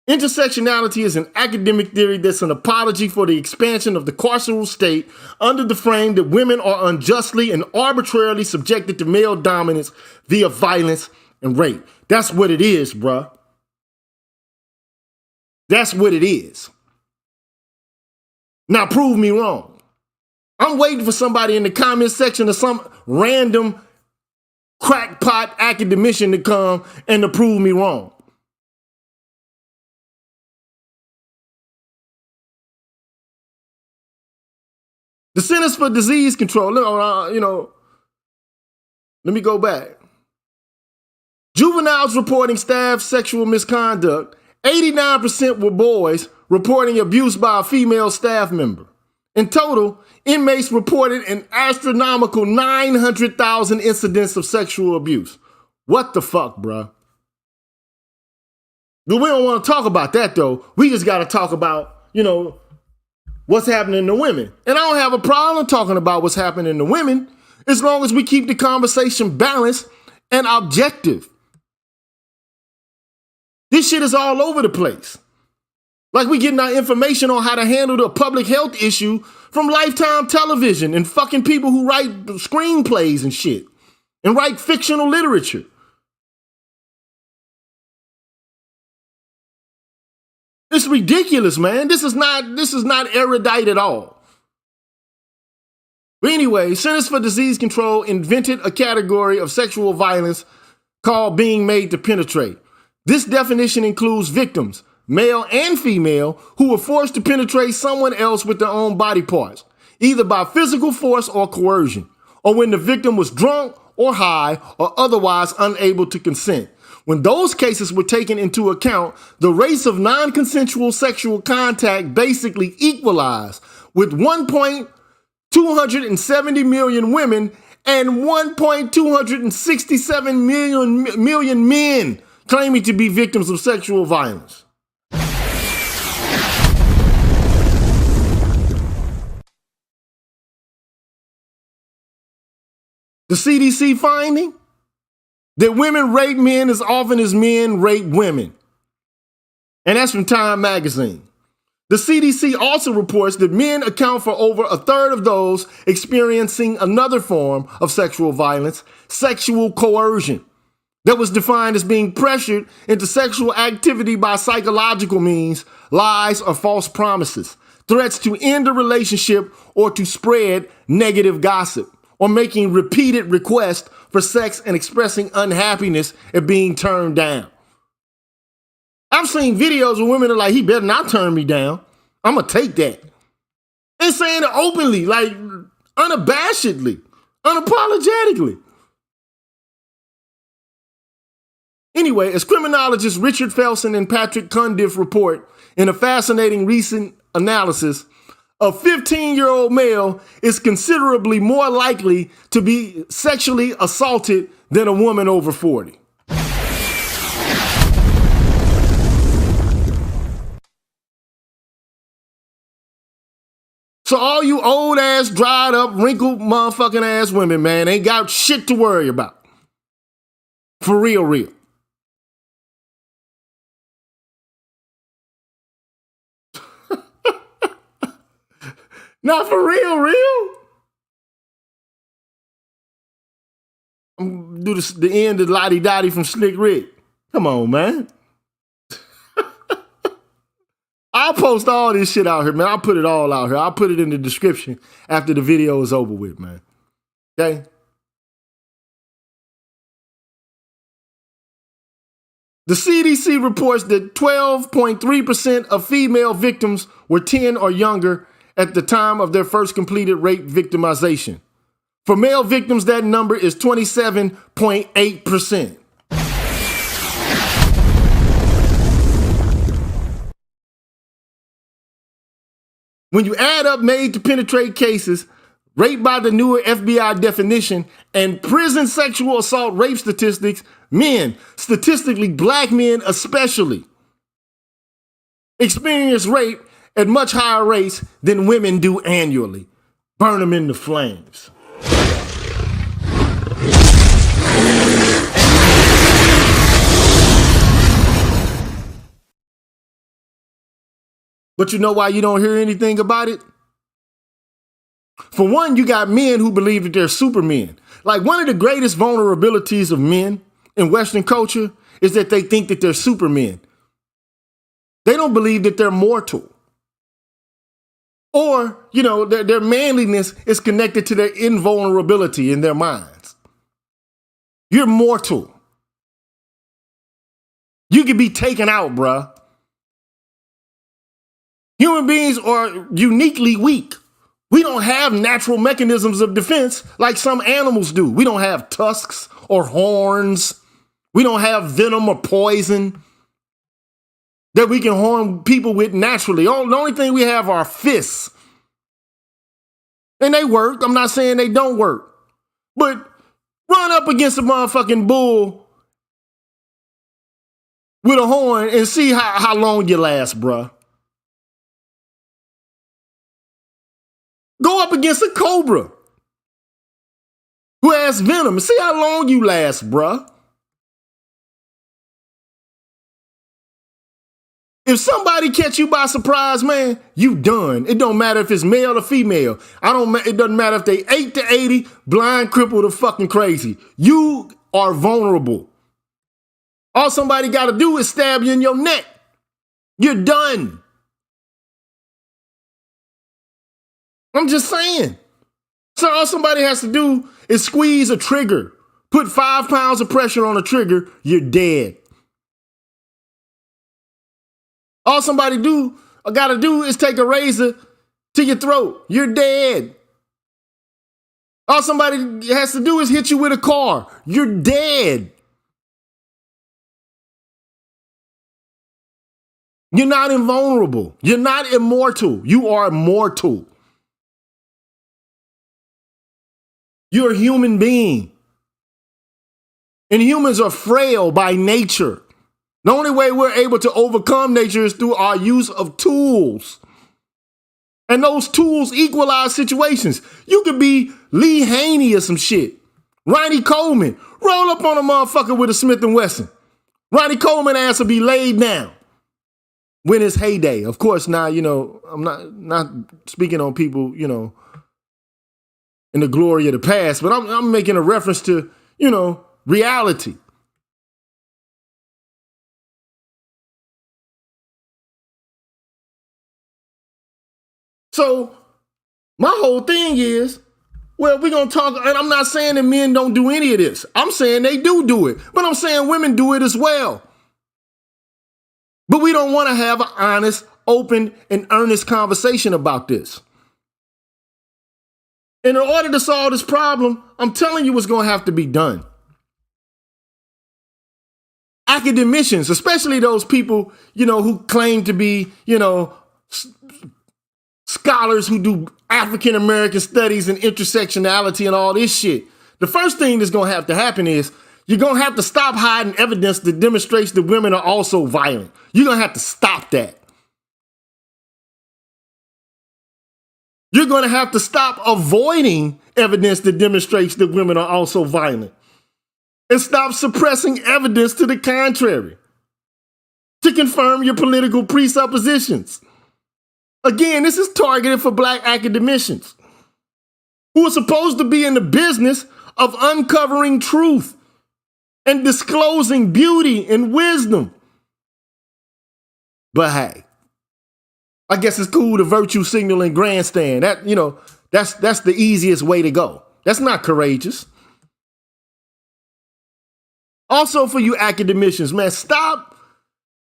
intersectionality is an academic theory that's an apology for the expansion of the carceral state under the frame that women are unjustly and arbitrarily subjected to male dominance via violence and rape. That's what it is, bruh. That's what it is. Now prove me wrong. I'm waiting for somebody in the comment section or some random crackpot academician to come and to prove me wrong. The Centers for Disease Control, let me go back. Juveniles reporting staff sexual misconduct, 89% were boys reporting abuse by a female staff member. In total, inmates reported an astronomical 900,000 incidents of sexual abuse. What the fuck, bruh? But we don't want to talk about that, though. We just got to talk about, what's happening to women. And I don't have a problem talking about what's happening to women as long as we keep the conversation balanced and objective. This shit is all over the place. Like we getting our information on how to handle the public health issue from Lifetime Television and fucking people who write screenplays and shit and write fictional literature. It's ridiculous, man. This is not erudite at all. But anyway, Centers for Disease Control invented a category of sexual violence called being made to penetrate. This definition includes victims, male and female, who were forced to penetrate someone else with their own body parts, either by physical force or coercion, or when the victim was drunk or high or otherwise unable to consent. When those cases were taken into account, the rates of non-consensual sexual contact basically equalized, with 1.270 million women and 1.267 million men claiming to be victims of sexual violence. The CDC finding that women rape men as often as men rape women. And that's from Time magazine. The CDC also reports that men account for over a third of those experiencing another form of sexual violence, sexual coercion. that was defined as being pressured into sexual activity by psychological means, lies, or false promises, threats to end a relationship or to spread negative gossip, or making repeated requests for sex and expressing unhappiness at being turned down. I've seen videos where women are like, he better not turn me down. I'm going to take that. And saying it openly, like unabashedly, unapologetically. Anyway, as criminologists Richard Felsen and Patrick Cundiff report in a fascinating recent analysis, a 15-year-old male is considerably more likely to be sexually assaulted than a woman over 40. So all you old ass, dried up, wrinkled motherfucking ass women, man, ain't got shit to worry about. For real, real. Not for real, real. I'm gonna do the end of Lottie Dottie from Slick Rick. Come on, man. I'll post all this shit out here, man. I'll put it all out here. I'll put it in the description after the video is over with, man. Okay? The CDC reports that 12.3% of female victims were 10 or younger at the time of their first completed rape victimization. For male victims, that number is 27.8%. When you add up made to penetrate cases, rape by the newer FBI definition, and prison sexual assault rape statistics, men, statistically black men especially, experience rape at much higher rates than women do annually. Burn them in the flames. But you know why you don't hear anything about it? For one, you got men who believe that they're supermen. Like, one of the greatest vulnerabilities of men in Western culture is that they think that they're supermen. They don't believe that they're mortal. Or, you know, their manliness is connected to their invulnerability in their minds. You're mortal. You can be taken out, bruh. Human beings are uniquely weak. We don't have natural mechanisms of defense like some animals do. We don't have tusks or horns. We don't have venom or poison that we can harm people with naturally. The only thing we have are fists. And they work. I'm not saying they don't work. But run up against a motherfucking bull with a horn and see how long you last, bruh. Go up against a cobra who has venom and see how long you last, bruh. If somebody catch you by surprise, man, you done. It don't matter if it's male or female. It doesn't matter if they 8 to 80, blind, crippled, or fucking crazy. You are vulnerable. All somebody got to do is stab you in your neck. You're done. I'm just saying. So all somebody has to do is squeeze a trigger. Put 5 pounds of pressure on a trigger, you're dead. All somebody gotta do is take a razor to your throat. You're dead. All somebody has to do is hit you with a car. You're dead. You're not invulnerable. You're not immortal. You are mortal. You're a human being. And humans are frail by nature. The only way we're able to overcome nature is through our use of tools. And those tools equalize situations. You could be Lee Haney or some shit. Ronnie Coleman. Roll up on a motherfucker with a Smith & Wesson. Ronnie Coleman ass will be laid down when it's heyday. Of course, now, you know, I'm not speaking on people, you know, in the glory of the past, but I'm making a reference to, you know, reality. So my whole thing is, well, we're going to talk, and I'm not saying that men don't do any of this. I'm saying they do it, but I'm saying women do it as well. But we don't want to have an honest, open, and earnest conversation about this. And in order to solve this problem, I'm telling you what's going to have to be done. Academicians, especially those people, who claim to be, scholars who do African American studies and intersectionality and all this shit. The first thing that's going to have to happen is you're going to have to stop hiding evidence that demonstrates that women are also violent. You're going to have to stop that. You're going to have to stop avoiding evidence that demonstrates that women are also violent. And stop suppressing evidence to the contrary to confirm your political presuppositions. Again, this is targeted for black academicians who are supposed to be in the business of uncovering truth and disclosing beauty and wisdom. But hey, I guess it's cool to virtue signal and grandstand. That's the easiest way to go. That's not courageous. Also for you academicians, man, stop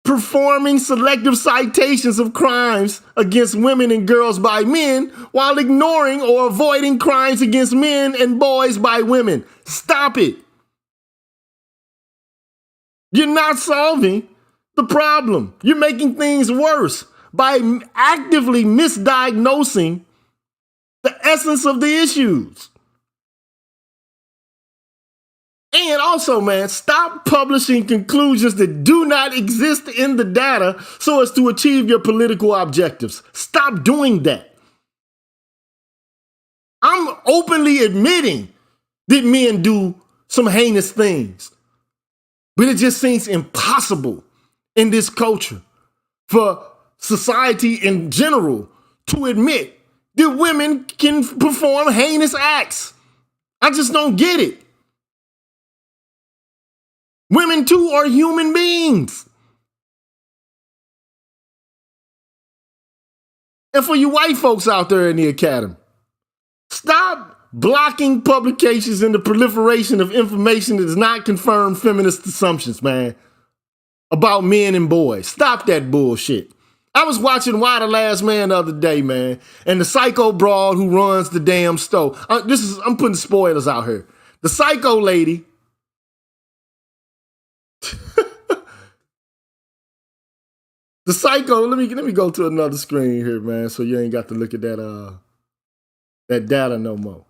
performing selective citations of crimes against women and girls by men while ignoring or avoiding crimes against men and boys by women. Stop it. You're not solving the problem. You're making things worse by actively misdiagnosing the essence of the issues. And also, man, stop publishing conclusions that do not exist in the data so as to achieve your political objectives. Stop doing that. I'm openly admitting that men do some heinous things, but it just seems impossible in this culture for society in general to admit that women can perform heinous acts. I just don't get it. Women, too, are human beings. And for you white folks out there in the academy, stop blocking publications and the proliferation of information that does not confirm feminist assumptions, man, about men and boys. Stop that bullshit. I was watching Why the Last Man the other day, man, and the psycho broad who runs the damn store. I'm putting spoilers out here. The psycho lady the psycho, let me go to another screen here, man, so you ain't got to look at that data no more.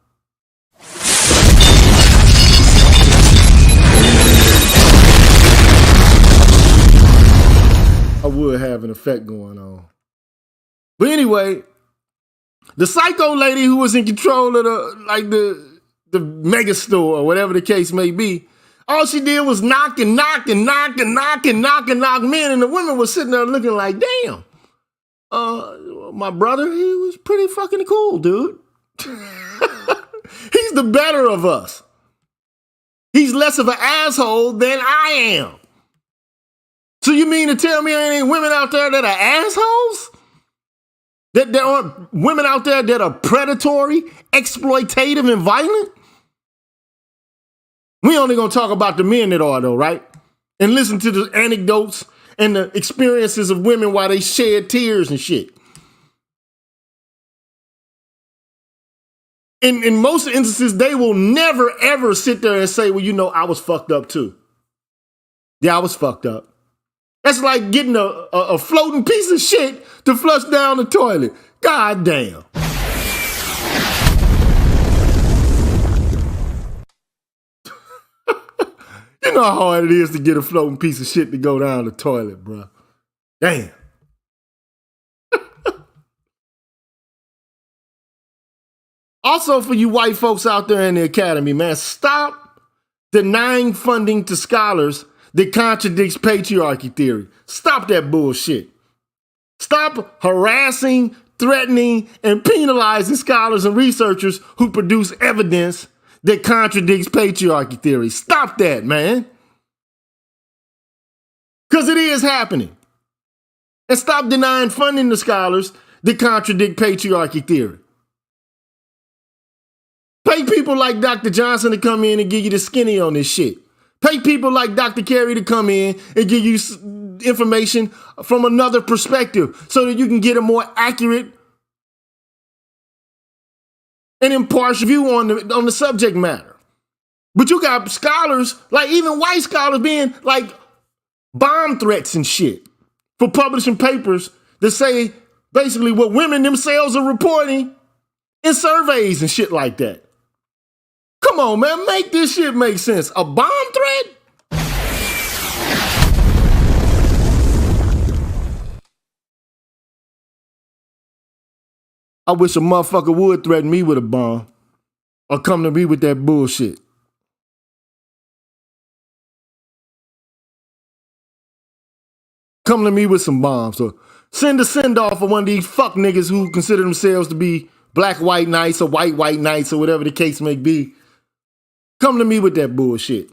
I would have an effect going on. But anyway, the psycho lady who was in control of the mega store or whatever the case may be, all she did was knock men, and the women were sitting there looking like, damn, my brother, he was pretty fucking cool, dude. He's the better of us. He's less of an asshole than I am. So you mean to tell me there ain't women out there that are assholes? That there aren't women out there that are predatory, exploitative, and violent? We only gonna talk about the men that are though, right? And listen to the anecdotes and the experiences of women while they shed tears and shit. In most instances, they will never ever sit there and say, well, I was fucked up too. Yeah, I was fucked up. That's like getting a floating piece of shit to flush down the toilet. God damn. You know how hard it is to get a floating piece of shit to go down the toilet, bro. Damn. Also, for you white folks out there in the academy, man, stop denying funding to scholars that contradicts patriarchy theory. Stop that bullshit. Stop harassing, threatening, and penalizing scholars and researchers who produce evidence that contradicts patriarchy theory. Stop that, man. Because it is happening. And stop denying funding to scholars that contradict patriarchy theory. Pay people like Dr. Johnson to come in and give you the skinny on this shit. Pay people like Dr. Carey to come in and give you information from another perspective so that you can get a more accurate and impartial view on the subject matter. But you got scholars, like even white scholars, being like bomb threats and shit for publishing papers that say basically what women themselves are reporting in surveys and shit like that. Come on, man, make this shit make sense. A bomb threat? I wish a motherfucker would threaten me with a bomb or come to me with that bullshit. Come to me with some bombs or send a send-off for one of these fuck niggas who consider themselves to be black white knights or white knights or whatever the case may be. Come to me with that bullshit.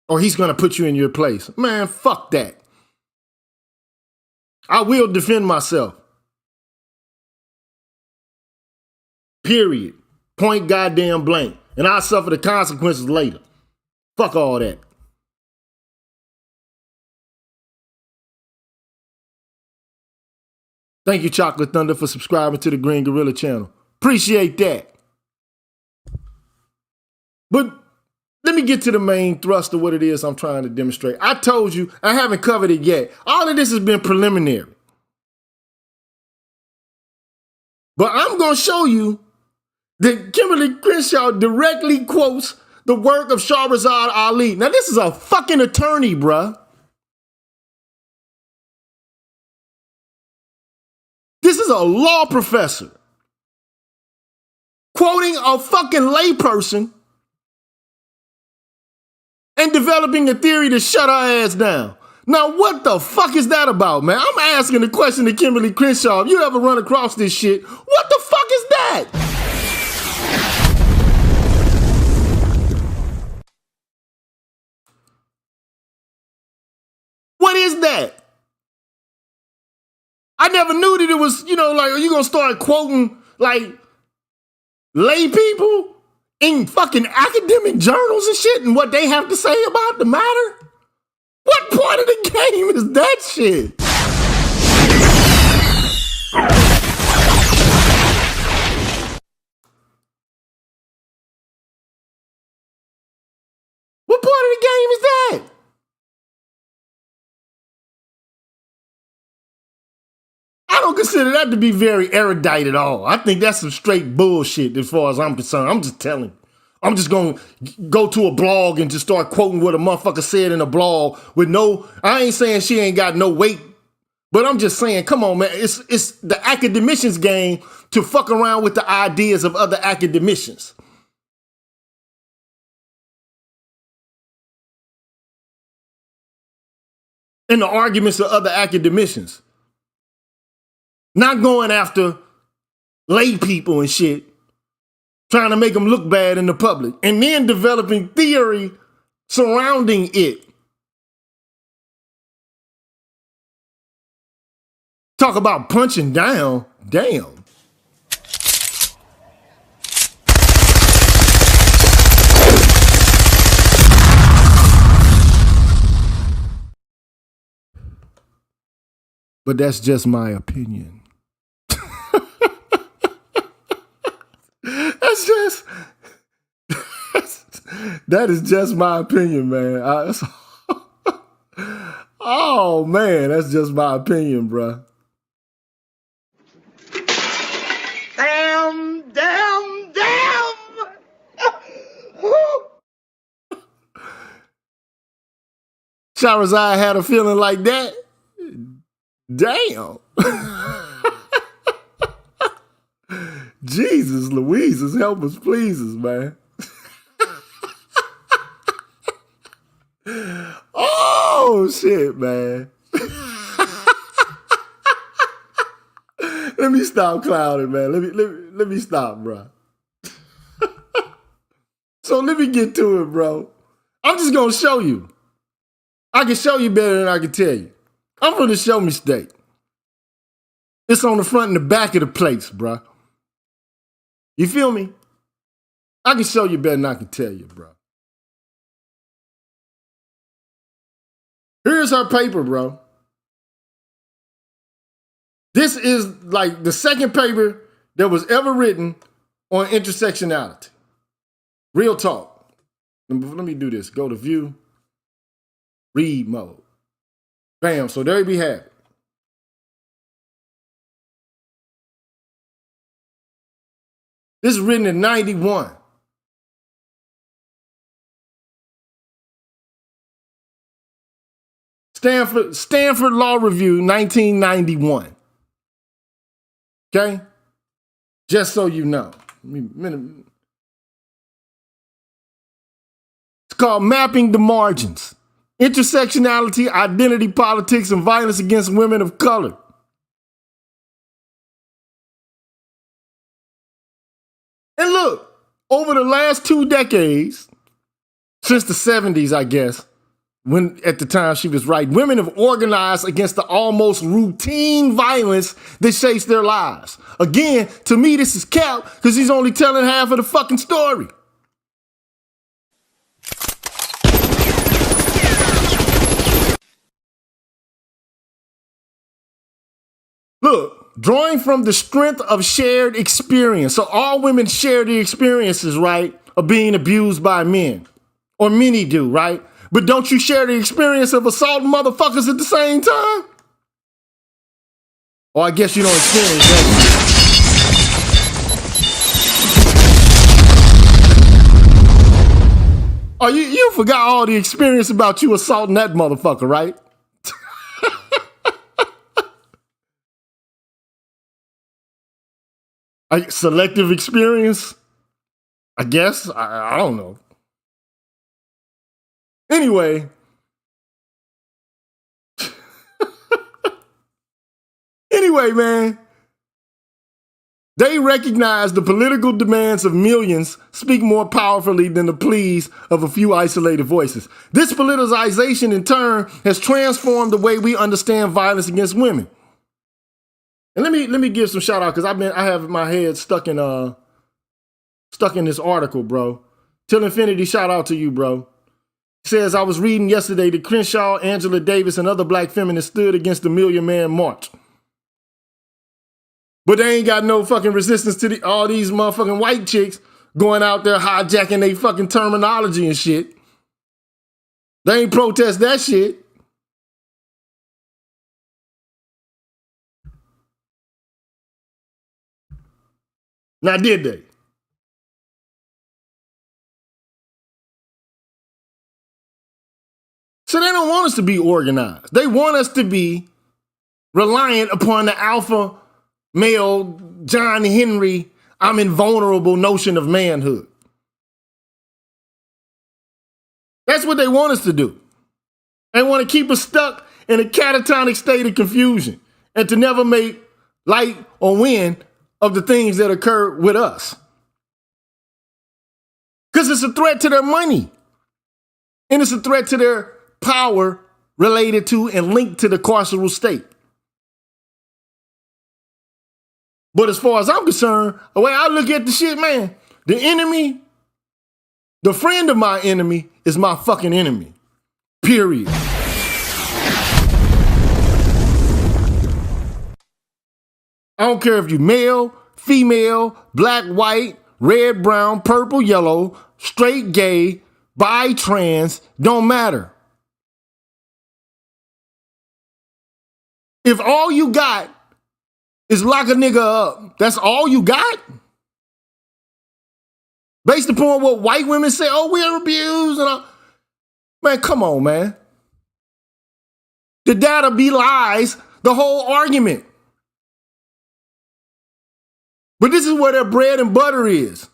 Or he's gonna put you in your place. Man, fuck that. I will defend myself. Period. Point goddamn blank. And I'll suffer the consequences later. Fuck all that. Thank you, Chocolate Thunder, for subscribing to the Green Gorilla channel. Appreciate that. But let me get to the main thrust of what it is I'm trying to demonstrate. I told you, I haven't covered it yet. All of this has been preliminary. But I'm going to show you that Kimberle Crenshaw directly quotes the work of Shahrazad Ali. Now, this is a fucking attorney, bruh. This is a law professor quoting a fucking layperson and developing a theory to shut our ass down. Now, what the fuck is that about, man? I'm asking the question to Kimberle Crenshaw. If you ever run across this shit, what the fuck is that? What is that? I never knew that it was, like, are you gonna start quoting, like, lay people in fucking academic journals and shit and what they have to say about the matter? What part of the game is that shit? What part of the game is that? I don't consider that to be very erudite at all. I think that's some straight bullshit as far as I'm concerned. I'm just telling you. I'm just going to go to a blog and just start quoting what a motherfucker said in a blog with I ain't saying she ain't got no weight, but I'm just saying, come on, man. It's the academicians' game to fuck around with the ideas of other academicians. And the arguments of other academicians. Not going after lay people and shit, trying to make them look bad in the public, and then developing theory surrounding it. Talk about punching down. Damn. But that's just my opinion. That is just my opinion, man. Oh, man, that's just my opinion, bruh. Damn. Shahrazad had a feeling like that? Damn. Jesus Louises, help us pleases, man. Oh, shit, man. Let me stop clowning, man. Let me stop, bro. So let me get to it, bro. I'm just going to show you. I can show you better than I can tell you. I'm from the Show Me State. It's on the front and the back of the plates, bruh. You feel me? I can show you better than I can tell you, bro. Here's her paper, bro. This is like the second paper that was ever written on intersectionality. Real talk. Let me do this. Go to view, read mode. Bam, so there we have it. This is written in 91. Stanford Law Review, 1991. Okay? Just so you know. It's called Mapping the Margins. Intersectionality, Identity Politics, and Violence Against Women of Color. And look, over the last 2 decades, since the 70s, I guess, when at the time she was writing, women have organized against the almost routine violence that shapes their lives. Again, to me, this is cap because he's only telling half of the fucking story. Look, drawing from the strength of shared experience. So all women share the experiences, right, of being abused by men. Or many do, right? But don't you share the experience of assaulting motherfuckers at the same time? Or I guess you don't experience that. Oh, you forgot all the experience about you assaulting that motherfucker, right? Selective experience? I guess. I don't know. Anyway. Anyway, man. They recognize the political demands of millions speak more powerfully than the pleas of a few isolated voices. This politicization, in turn, has transformed the way we understand violence against women. And let me give some shout out because I have my head stuck in this article, bro. Till Infinity, shout out to you, bro. It says, I was reading yesterday that Crenshaw, Angela Davis, and other black feminists stood against the Million Man March. But they ain't got no fucking resistance to all these motherfucking white chicks going out there hijacking they fucking terminology and shit. They ain't protest that shit. Now, did they? So they don't want us to be organized. They want us to be reliant upon the alpha male, John Henry, I'm invulnerable notion of manhood. That's what they want us to do. They want to keep us stuck in a catatonic state of confusion and to never make light or wind of the things that occur with us. Because it's a threat to their money. And it's a threat to their power related to and linked to the carceral state. But as far as I'm concerned, the way I look at the shit, man, the enemy, the friend of my enemy is my fucking enemy. Period. I don't care if you male, female, black, white, red, brown, purple, yellow, straight, gay, bi, trans, don't matter. If all you got is lock a nigga up, that's all you got? Based upon what white women say, oh, we're abused. And all. Man, come on, man. The data belies the whole argument. But this is where their bread and butter is.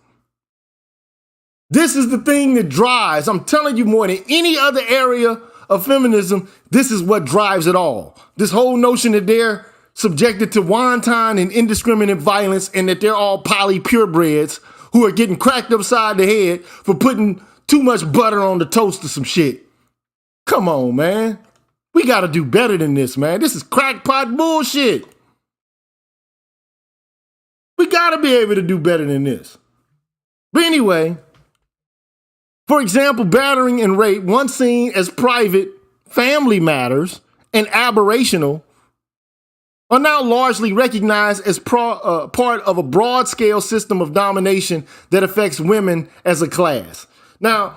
This is the thing that drives. I'm telling you, more than any other area of feminism, this is what drives it all. This whole notion that they're subjected to wanton and indiscriminate violence and that they're all poly purebreds who are getting cracked upside the head for putting too much butter on the toast or some shit. Come on, man. We got to do better than this, man. This is crackpot bullshit. We got to be able to do better than this. But anyway, for example, battering and rape, once seen as private family matters and aberrational, are now largely recognized as part of a broad-scale system of domination that affects women as a class. Now,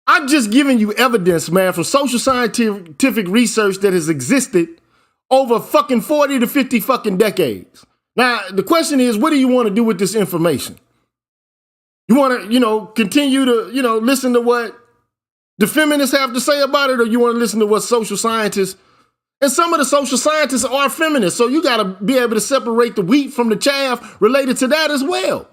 I'm just giving you evidence, man, from social scientific research that has existed over fucking 40 to 50 fucking decades. Now, the question is, what do you want to do with this information? You want to, continue to, listen to what the feminists have to say about it, or you want to listen to what social scientists, and some of the social scientists are feminists, so you got to be able to separate the wheat from the chaff related to that as well.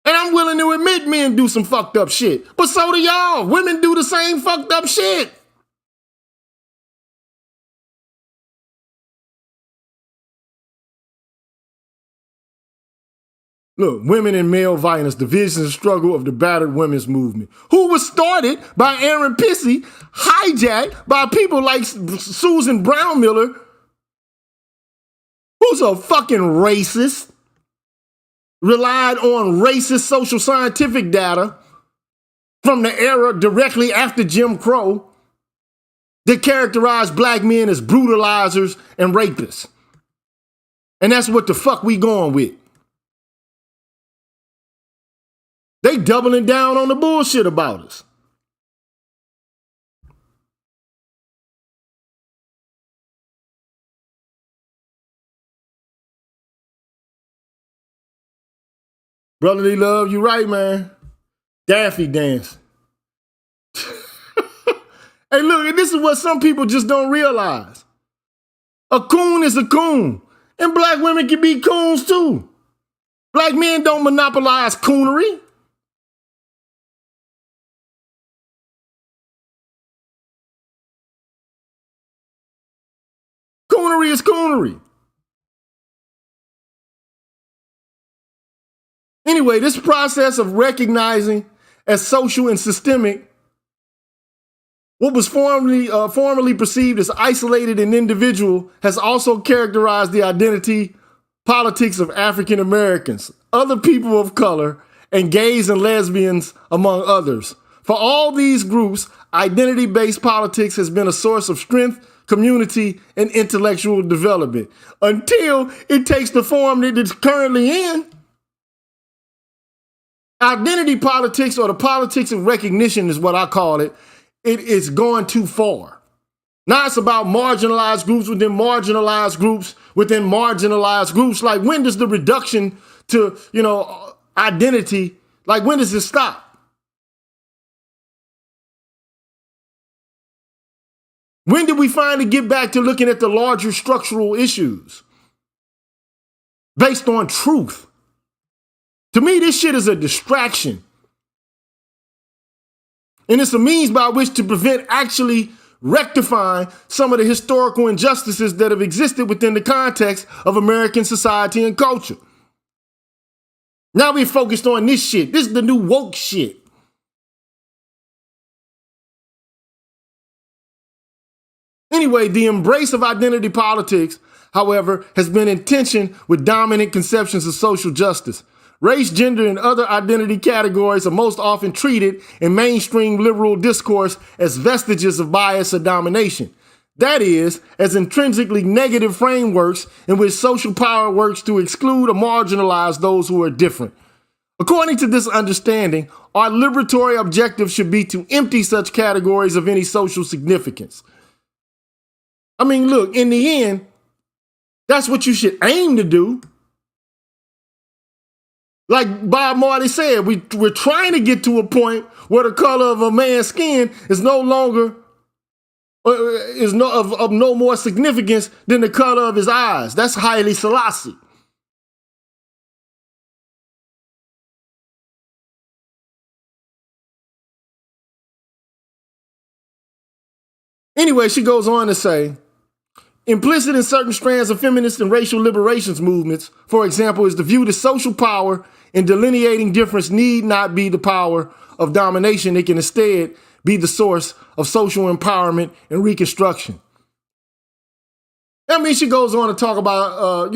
And I'm willing to admit men do some fucked up shit, but so do y'all. Women do the same fucked up shit. Look, women and male violence, division and struggle of the battered women's movement, who was started by Aaron Pissy, hijacked by people like Susan Brownmiller, who's a fucking racist, relied on racist social scientific data from the era directly after Jim Crow that characterized black men as brutalizers and rapists. And that's what the fuck we going with. They doubling down on the bullshit about us. Brotherly love, you right, man. Daffy dance. Hey, look, and this is what some people just don't realize. A coon is a coon. And black women can be coons too. Black men don't monopolize coonery. Coonery is coonery. Anyway, this process of recognizing as social and systemic what was formerly perceived as isolated and individual has also characterized the identity politics of African Americans, other people of color, and gays and lesbians, among others. For all these groups, identity-based politics has been a source of strength, community, and intellectual development until it takes the form that it's currently in. Identity politics, or the politics of recognition, is what I call it. It is going too far. Now it's about marginalized groups within marginalized groups within marginalized groups. Like, when does the reduction to, identity, like, when does it stop? When did we finally get back to looking at the larger structural issues based on truth? To me, this shit is a distraction. And it's a means by which to prevent actually rectifying some of the historical injustices that have existed within the context of American society and culture. Now we're focused on this shit. This is the new woke shit. Anyway, the embrace of identity politics, however, has been in tension with dominant conceptions of social justice. Race, gender, and other identity categories are most often treated in mainstream liberal discourse as vestiges of bias or domination. That is, as intrinsically negative frameworks in which social power works to exclude or marginalize those who are different. According to this understanding, our liberatory objective should be to empty such categories of any social significance. I mean, look, in the end, that's what you should aim to do. Like Bob Marley said, we're trying to get to a point where the color of a man's skin is no longer, of no more significance than the color of his eyes. That's Haile Selassie. Anyway, she goes on to say, implicit in certain strands of feminist and racial liberations movements, for example, is the view that social power in delineating difference need not be the power of domination. It can instead be the source of social empowerment and reconstruction. I mean, she goes on to talk about,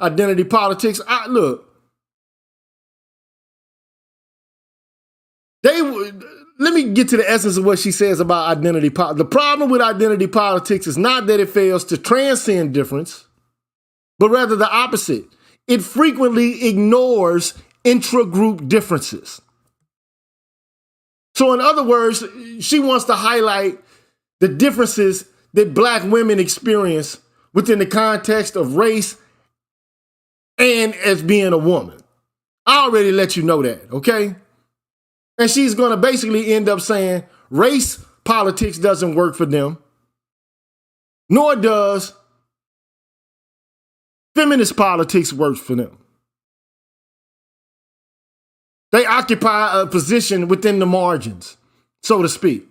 identity politics. Look, let me get to the essence of what she says about identity politics. The problem with identity politics is not that it fails to transcend difference, but rather the opposite. It frequently ignores intra-group differences. So in other words, she wants to highlight the differences that Black women experience within the context of race and as being a woman. I already let you know that, okay? And she's going to basically end up saying race politics doesn't work for them, nor does feminist politics work for them. They occupy a position within the margins, so to speak.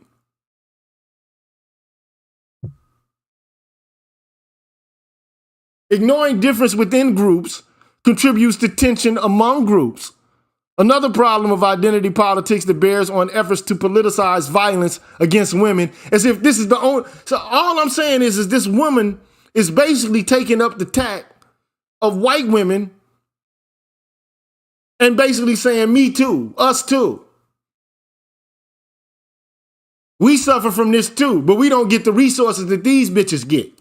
Ignoring difference within groups contributes to tension among groups. Another problem of identity politics that bears on efforts to politicize violence against women, as if this is the only. So all I'm saying is this woman is basically taking up the tack of white women and basically saying, me too, us too. We suffer from this too, but we don't get the resources that these bitches get.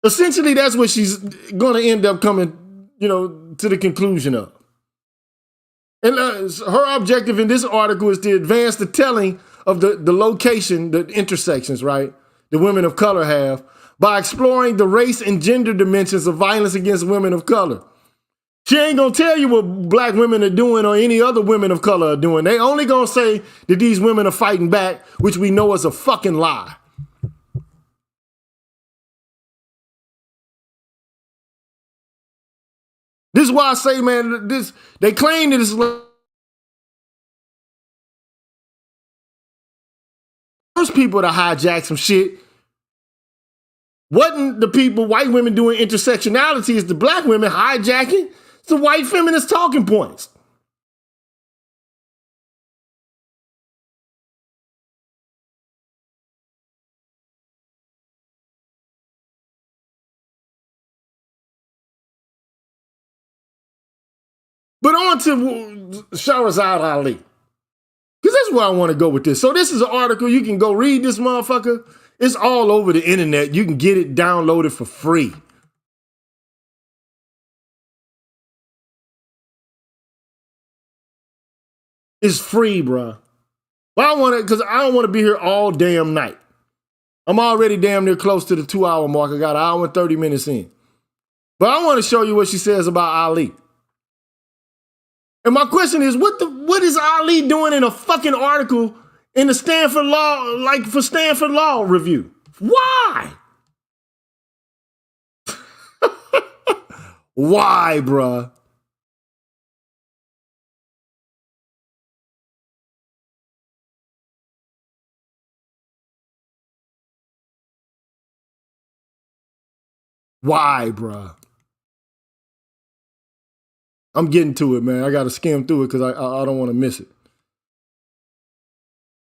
Essentially, that's what she's going to end up coming, to the conclusion of. And her objective in this article is to advance the telling of the location, the intersections, right, that women of color have, by exploring the race and gender dimensions of violence against women of color. She ain't gonna tell you what Black women are doing or any other women of color are doing. They only gonna say that these women are fighting back, which we know is a fucking lie. This is why I say, man, they claim that it's first people to hijack some shit. Wasn't the people, white women doing intersectionality, it's the Black women hijacking the white feminist talking points. But on to Shahrazad Ali. Because that's where I want to go with this. So this is an article. You can go read this motherfucker. It's all over the internet. You can get it downloaded for free. It's free, bruh. But I want to, because I don't want to be here all damn night. I'm already damn near close to the 2-hour mark. I got an hour and 30 minutes in. But I want to show you what she says about Ali. And my question is, what is Ali doing in a fucking article in the Stanford Law, like for Stanford Law Review? Why? Why, bruh? Why, bruh? I'm getting to it, man. I got to skim through it because I don't want to miss it.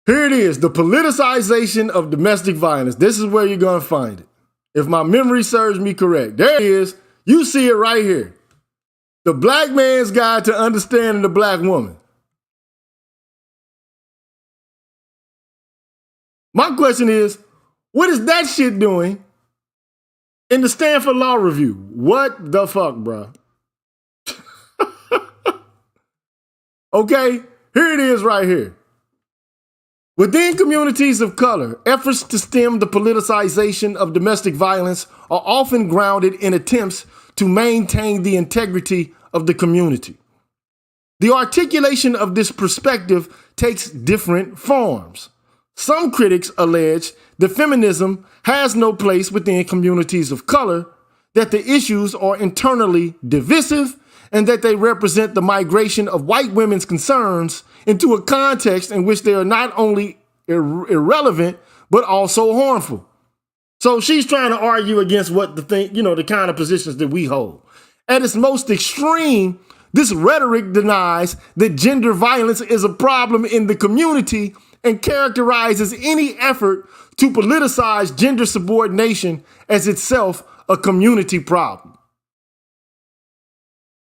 Here it is, the politicization of domestic violence. This is where you're going to find it. If my memory serves me correct. There it is. You see it right here. The Black Man's Guide to Understanding the Black Woman. My question is, what is that shit doing in the Stanford Law Review? What the fuck, bro? Okay, here it is right here. Within communities of color, efforts to stem the politicization of domestic violence are often grounded in attempts to maintain the integrity of the community. The articulation of this perspective takes different forms. Some critics allege that feminism has no place within communities of color, that the issues are internally divisive, and that they represent the migration of white women's concerns into a context in which they are not only irrelevant, but also harmful. So she's trying to argue against what the kind of positions that we hold. At its most extreme, This rhetoric denies that gender violence is a problem in the community and characterizes any effort to politicize gender subordination as itself a community problem.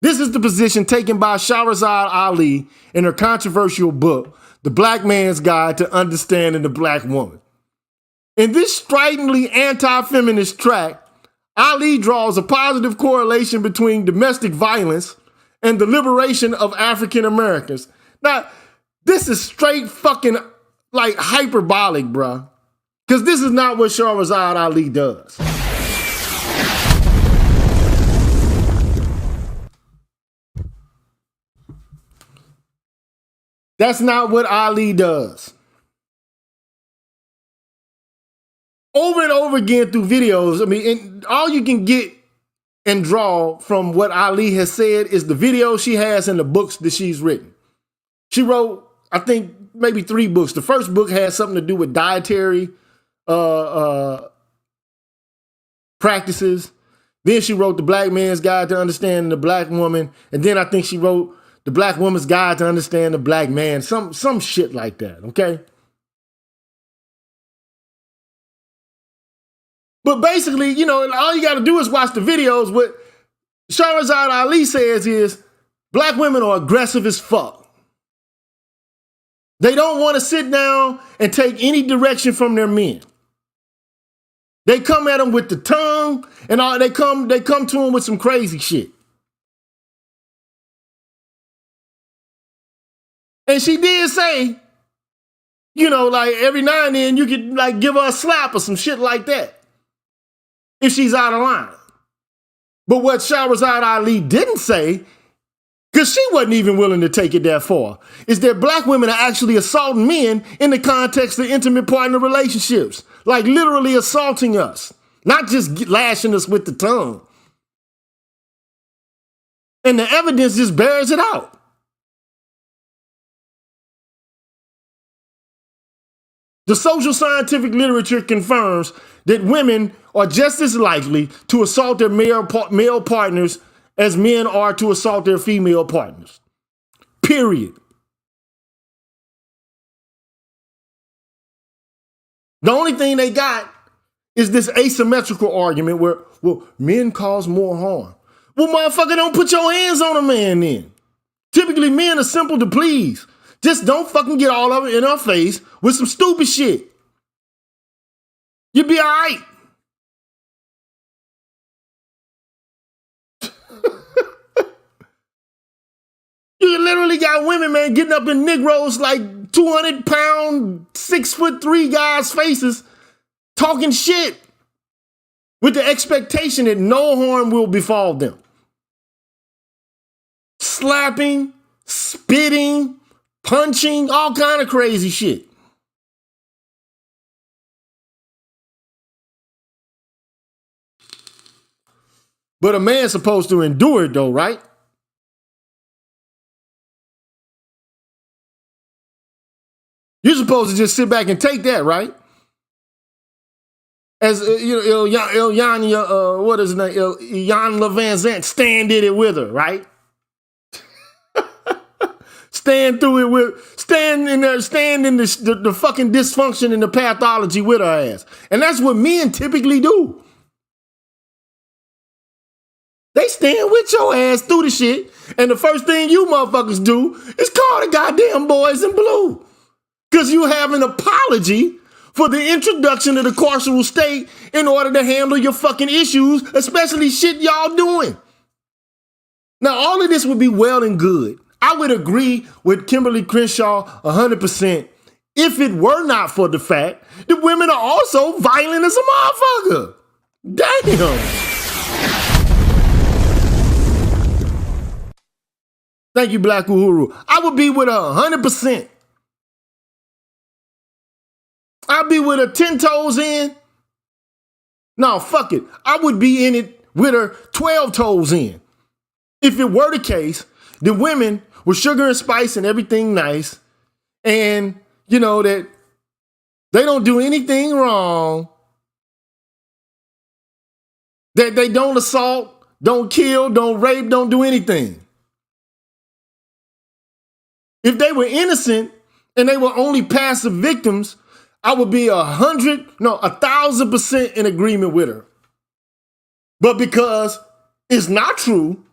This is the position taken by Shahrazad Ali in her controversial book, The Black Man's Guide to Understanding the Black Woman. In this stridently anti-feminist track, Ali draws a positive correlation between domestic violence and the liberation of African Americans. Now, this is straight fucking like hyperbolic, bruh. Because this is not what Shahrazad Ali does. That's not what Ali does. Over and over again through videos, I mean, and all you can get and draw from what Ali has said is the video she has and the books that she's written. She wrote, I think, maybe 3 books. The first book had something to do with dietary practices. Then she wrote The Black Man's Guide to Understanding the Black Woman. And then I think she wrote The Black Woman's Guide to Understand the Black Man. Some shit like that, okay? But basically, you know, all you got to do is watch the videos. What Shahrazad Ali says is black women are aggressive as fuck. They don't want to sit down and take any direction from their men. They come at them with the tongue and all, they come to them with some crazy shit. And she did say, you know, like every now and then you could like give her a slap or some shit like that if she's out of line. But what Shahrazad Ali didn't say, because she wasn't even willing to take it that far, is that black women are actually assaulting men in the context of intimate partner relationships. Like literally assaulting us, not just lashing us with the tongue. And the evidence just bears it out. The social scientific literature confirms that women are just as likely to assault their male partners as men are to assault their female partners. Period. The only thing they got is this asymmetrical argument where, well, men cause more harm. Well, motherfucker, don't put your hands on a man then. Typically, men are simple to please. Just don't fucking get all of it in our face with some stupid shit. You'll be all right. You literally got women, man, getting up in Negroes like 200-pound, 6'3" guys' faces, talking shit with the expectation that no harm will befall them. Slapping, spitting, punching, all kind of crazy shit. But a man's supposed to endure it though, right? You're supposed to just sit back and take that, right? As you know, Ilyana, what is his name? Ilyana Van Zant, Stan did it with her, right? Stand in the fucking dysfunction and the pathology with her ass. And that's what men typically do. They stand with your ass through the shit, and the first thing you motherfuckers do is call the goddamn boys in blue. Because you have an apology for the introduction of the carceral state in order to handle your fucking issues, especially shit y'all doing. Now, all of this would be well and good. I would agree with Kimberle Crenshaw 100% if it were not for the fact that women are also violent as a motherfucker. Damn. Thank you, Black Uhuru. I would be with her 100%. I'd be with her 10 toes in. No, fuck it. I would be in it with her 12 toes in. If it were the case, the women with sugar and spice and everything nice, and you know that they don't do anything wrong, that they don't assault, don't kill, don't rape, don't do anything. If they were innocent and they were only passive victims, I would be 1,000% in agreement with her. But because it's not true,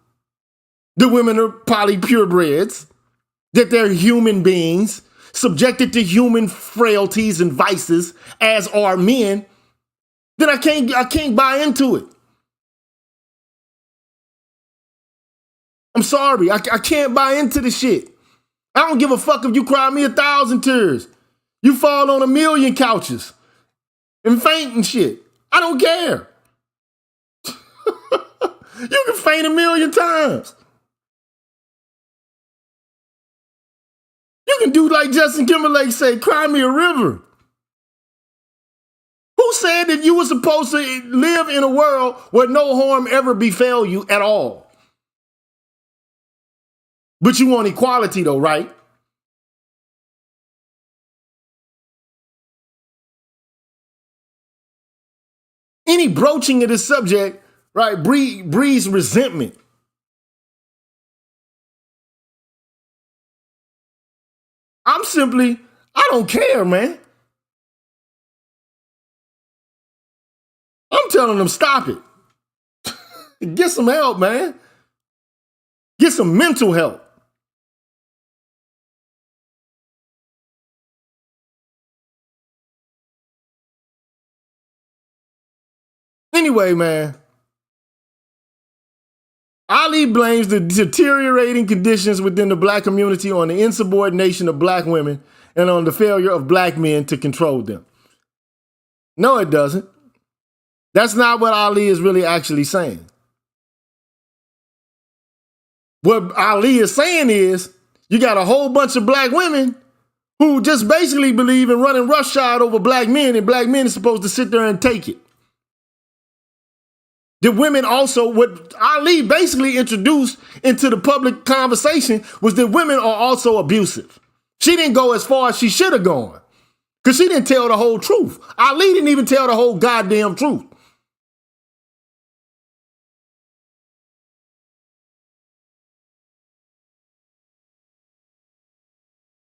the women are poly purebreds, that they're human beings, subjected to human frailties and vices, as are men, then I can't buy into it. I'm sorry, I can't buy into the shit. I don't give a fuck if you cry me 1,000 tears. You fall on 1,000,000 couches and faint and shit. I don't care. You can faint 1,000,000 times. You can do like Justin Timberlake say, cry me a river. Who said that you were supposed to live in a world where no harm ever befell you at all? But you want equality though, right? Any broaching of this subject, right, breeds resentment. I don't care, man. I'm telling them, stop it. Get some help, man. Get some mental help. Anyway, man, Ali blames the deteriorating conditions within the black community on the insubordination of black women and on the failure of black men to control them. No, it doesn't. That's not what Ali is really actually saying. What Ali is saying is, you got a whole bunch of black women who just basically believe in running roughshod over black men, and black men are supposed to sit there and take it. The women also, what Ali basically introduced into the public conversation was that women are also abusive. She didn't go as far as she should have gone because she didn't tell the whole truth. Ali didn't even tell the whole goddamn truth.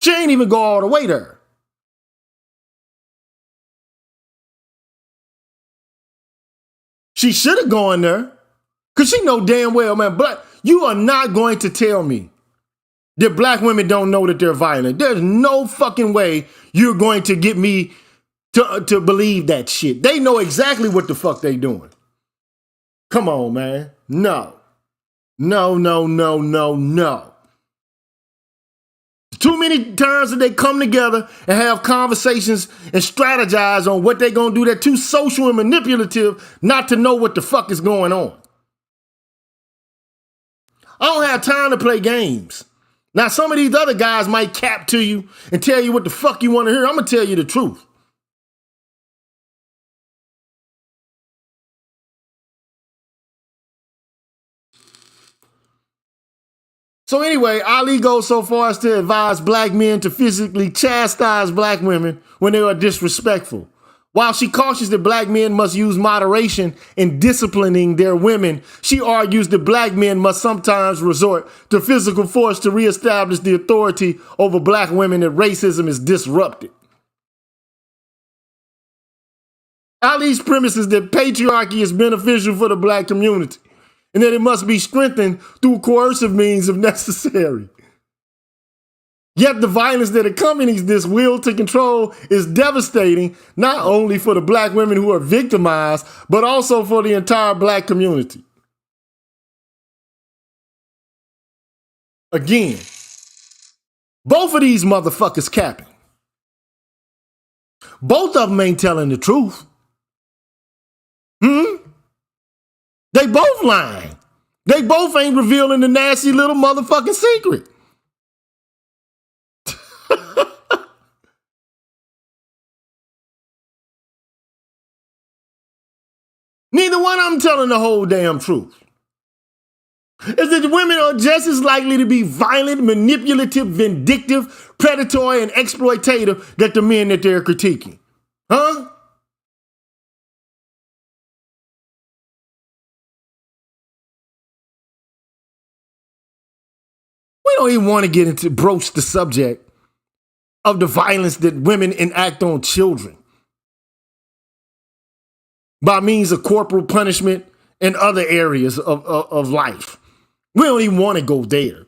She ain't even go all the way there. She should have gone there because she know damn well, man, but you are not going to tell me that black women don't know that they're violent. There's no fucking way you're going to get me to believe that shit. They know exactly what the fuck they doing. Come on, man. No. No, no, no, no, no. Too many times that they come together and have conversations and strategize on what they're going to do. They're too social and manipulative not to know what the fuck is going on. I don't have time to play games. Now, some of these other guys might cap to you and tell you what the fuck you want to hear. I'm going to tell you the truth. So anyway, Ali goes so far as to advise black men to physically chastise black women when they are disrespectful. While she cautions that black men must use moderation in disciplining their women, she argues that black men must sometimes resort to physical force to reestablish the authority over black women that racism is disrupted. Ali's premise is that patriarchy is beneficial for the black community, and that it must be strengthened through coercive means if necessary. Yet the violence that accompanies this will to control is devastating, not only for the black women who are victimized, but also for the entire black community. Again, both of these motherfuckers capping. Both of them ain't telling the truth. They both lying. They both ain't revealing the nasty little motherfucking secret. Neither one of them telling the whole damn truth. Is that the women are just as likely to be violent, manipulative, vindictive, predatory, and exploitative that the men that they're critiquing. Huh? We don't even want to get into broach the subject of the violence that women enact on children by means of corporal punishment and other areas of life. We don't even want to go there.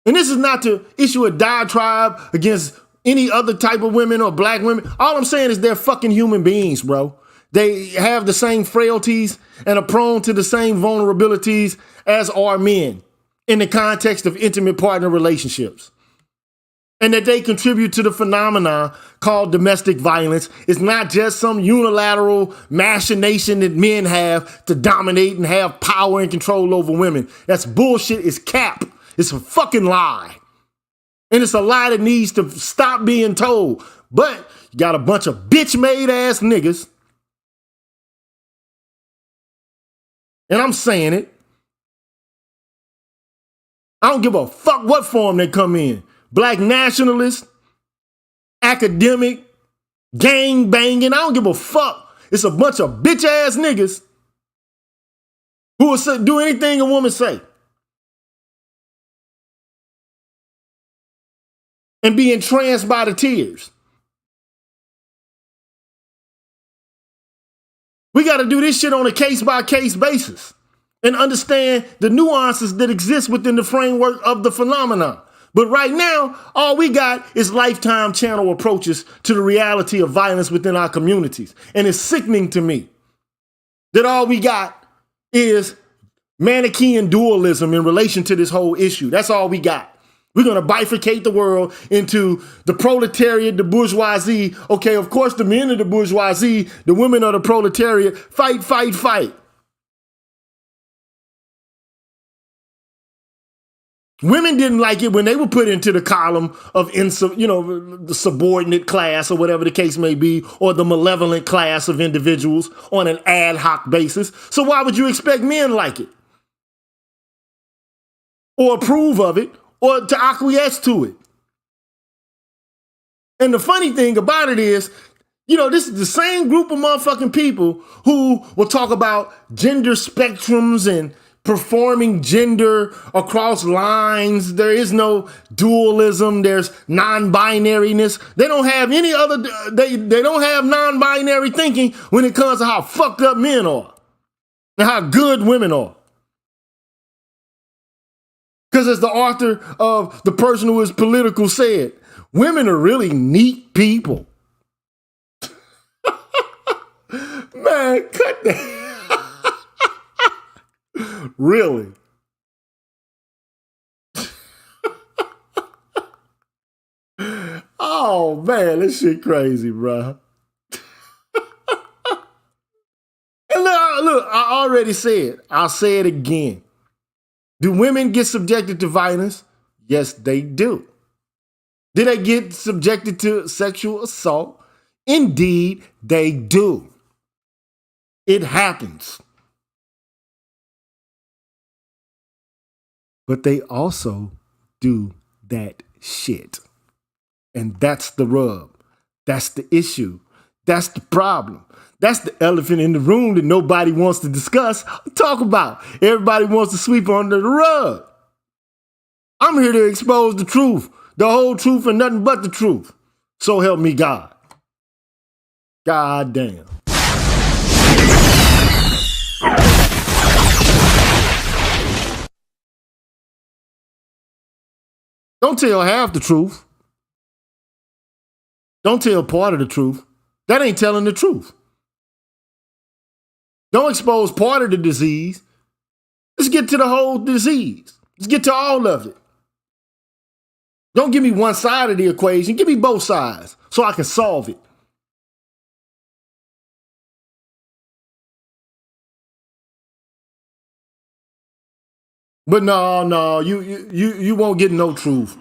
And this is not to issue a diatribe against any other type of women or black women. All I'm saying is they're fucking human beings, bro. They have the same frailties and are prone to the same vulnerabilities as are men in the context of intimate partner relationships. And that they contribute to the phenomena called domestic violence. It's not just some unilateral machination that men have to dominate and have power and control over women. That's bullshit. It's cap. It's a fucking lie. And it's a lie that needs to stop being told. But you got a bunch of bitch-made ass niggas. And I'm saying it. I don't give a fuck what form they come in. Black nationalists, academic, gang banging. I don't give a fuck. It's a bunch of bitch ass niggas who will do anything a woman say. And be entranced by the tears. We got to do this shit on a case-by-case basis and understand the nuances that exist within the framework of the phenomenon. But right now, all we got is Lifetime channel approaches to the reality of violence within our communities. And it's sickening to me that all we got is Manichaean dualism in relation to this whole issue. That's all we got. We're going to bifurcate the world into the proletariat, the bourgeoisie. Okay, of course, the men of the bourgeoisie, the women of the proletariat, fight, fight, fight. Women didn't like it when they were put into the column of, the subordinate class or whatever the case may be, or the malevolent class of individuals on an ad hoc basis. So why would you expect men like it? Or approve of it? Or to acquiesce to it. And the funny thing about it is, this is the same group of motherfucking people who will talk about gender spectrums and performing gender across lines. There is no dualism. There's non-binariness. They don't have any other, they don't have non-binary thinking when it comes to how fucked up men are and how good women are. Because as the author of The Person Who Is Political said, women are really neat people. Man, cut that. Really? Oh, man, this shit crazy, bro. And look, I already said, I'll say it again. Do women get subjected to violence? Yes, they do. Do they get subjected to sexual assault? Indeed, they do. It happens. But they also do that shit. And that's the rub. That's the issue. That's the problem. That's the elephant in the room that nobody wants to discuss or talk about. Everybody wants to sweep under the rug. I'm here to expose the truth, the whole truth and nothing but the truth. So help me God. God damn. Don't tell half the truth. Don't tell part of the truth. That ain't telling the truth. Don't expose part of the disease. Let's get to the whole disease. Let's get to all of it. Don't give me one side of the equation. Give me both sides so I can solve it. But no, you won't get no truth.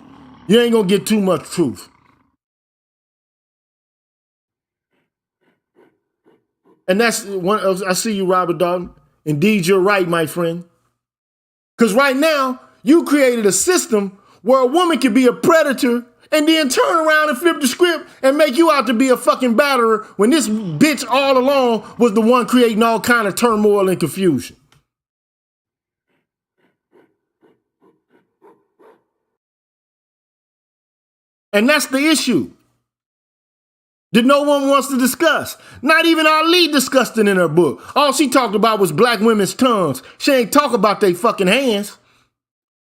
You ain't gonna get too much truth. And that's one. I see you, Robert Dalton. Indeed, you're right, my friend. Because right now, you created a system where a woman can be a predator and then turn around and flip the script and make you out to be a fucking batterer when this bitch all along was the one creating all kind of turmoil and confusion. And that's the issue that no one wants to discuss. Not even Ali discussed it in her book. All she talked about was black women's tongues. She ain't talk about their fucking hands.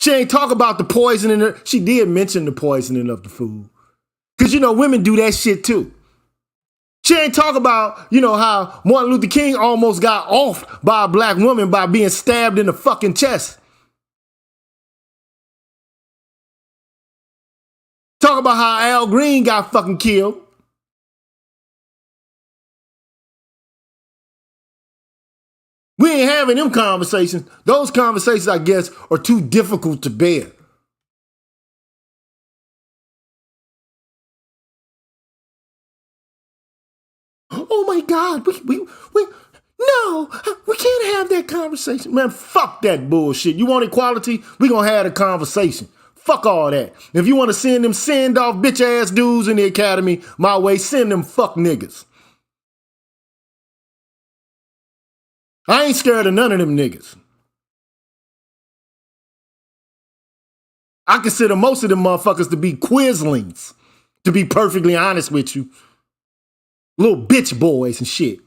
She ain't talk about the poisoning. She did mention the poisoning of the food. Because, women do that shit too. She ain't talk about, how Martin Luther King almost got off by a black woman by being stabbed in the fucking chest. Talk about how Al Green got fucking killed. We ain't having them conversations. Those conversations, I guess, are too difficult to bear. Oh my God, no, we can't have that conversation. Man, fuck that bullshit. You want equality? We gonna have a conversation. Fuck all that. If you want to send them send-off bitch-ass dudes in the academy my way, send them fuck niggas. I ain't scared of none of them niggas. I consider most of them motherfuckers to be quislings, to be perfectly honest with you. Little bitch boys and shit.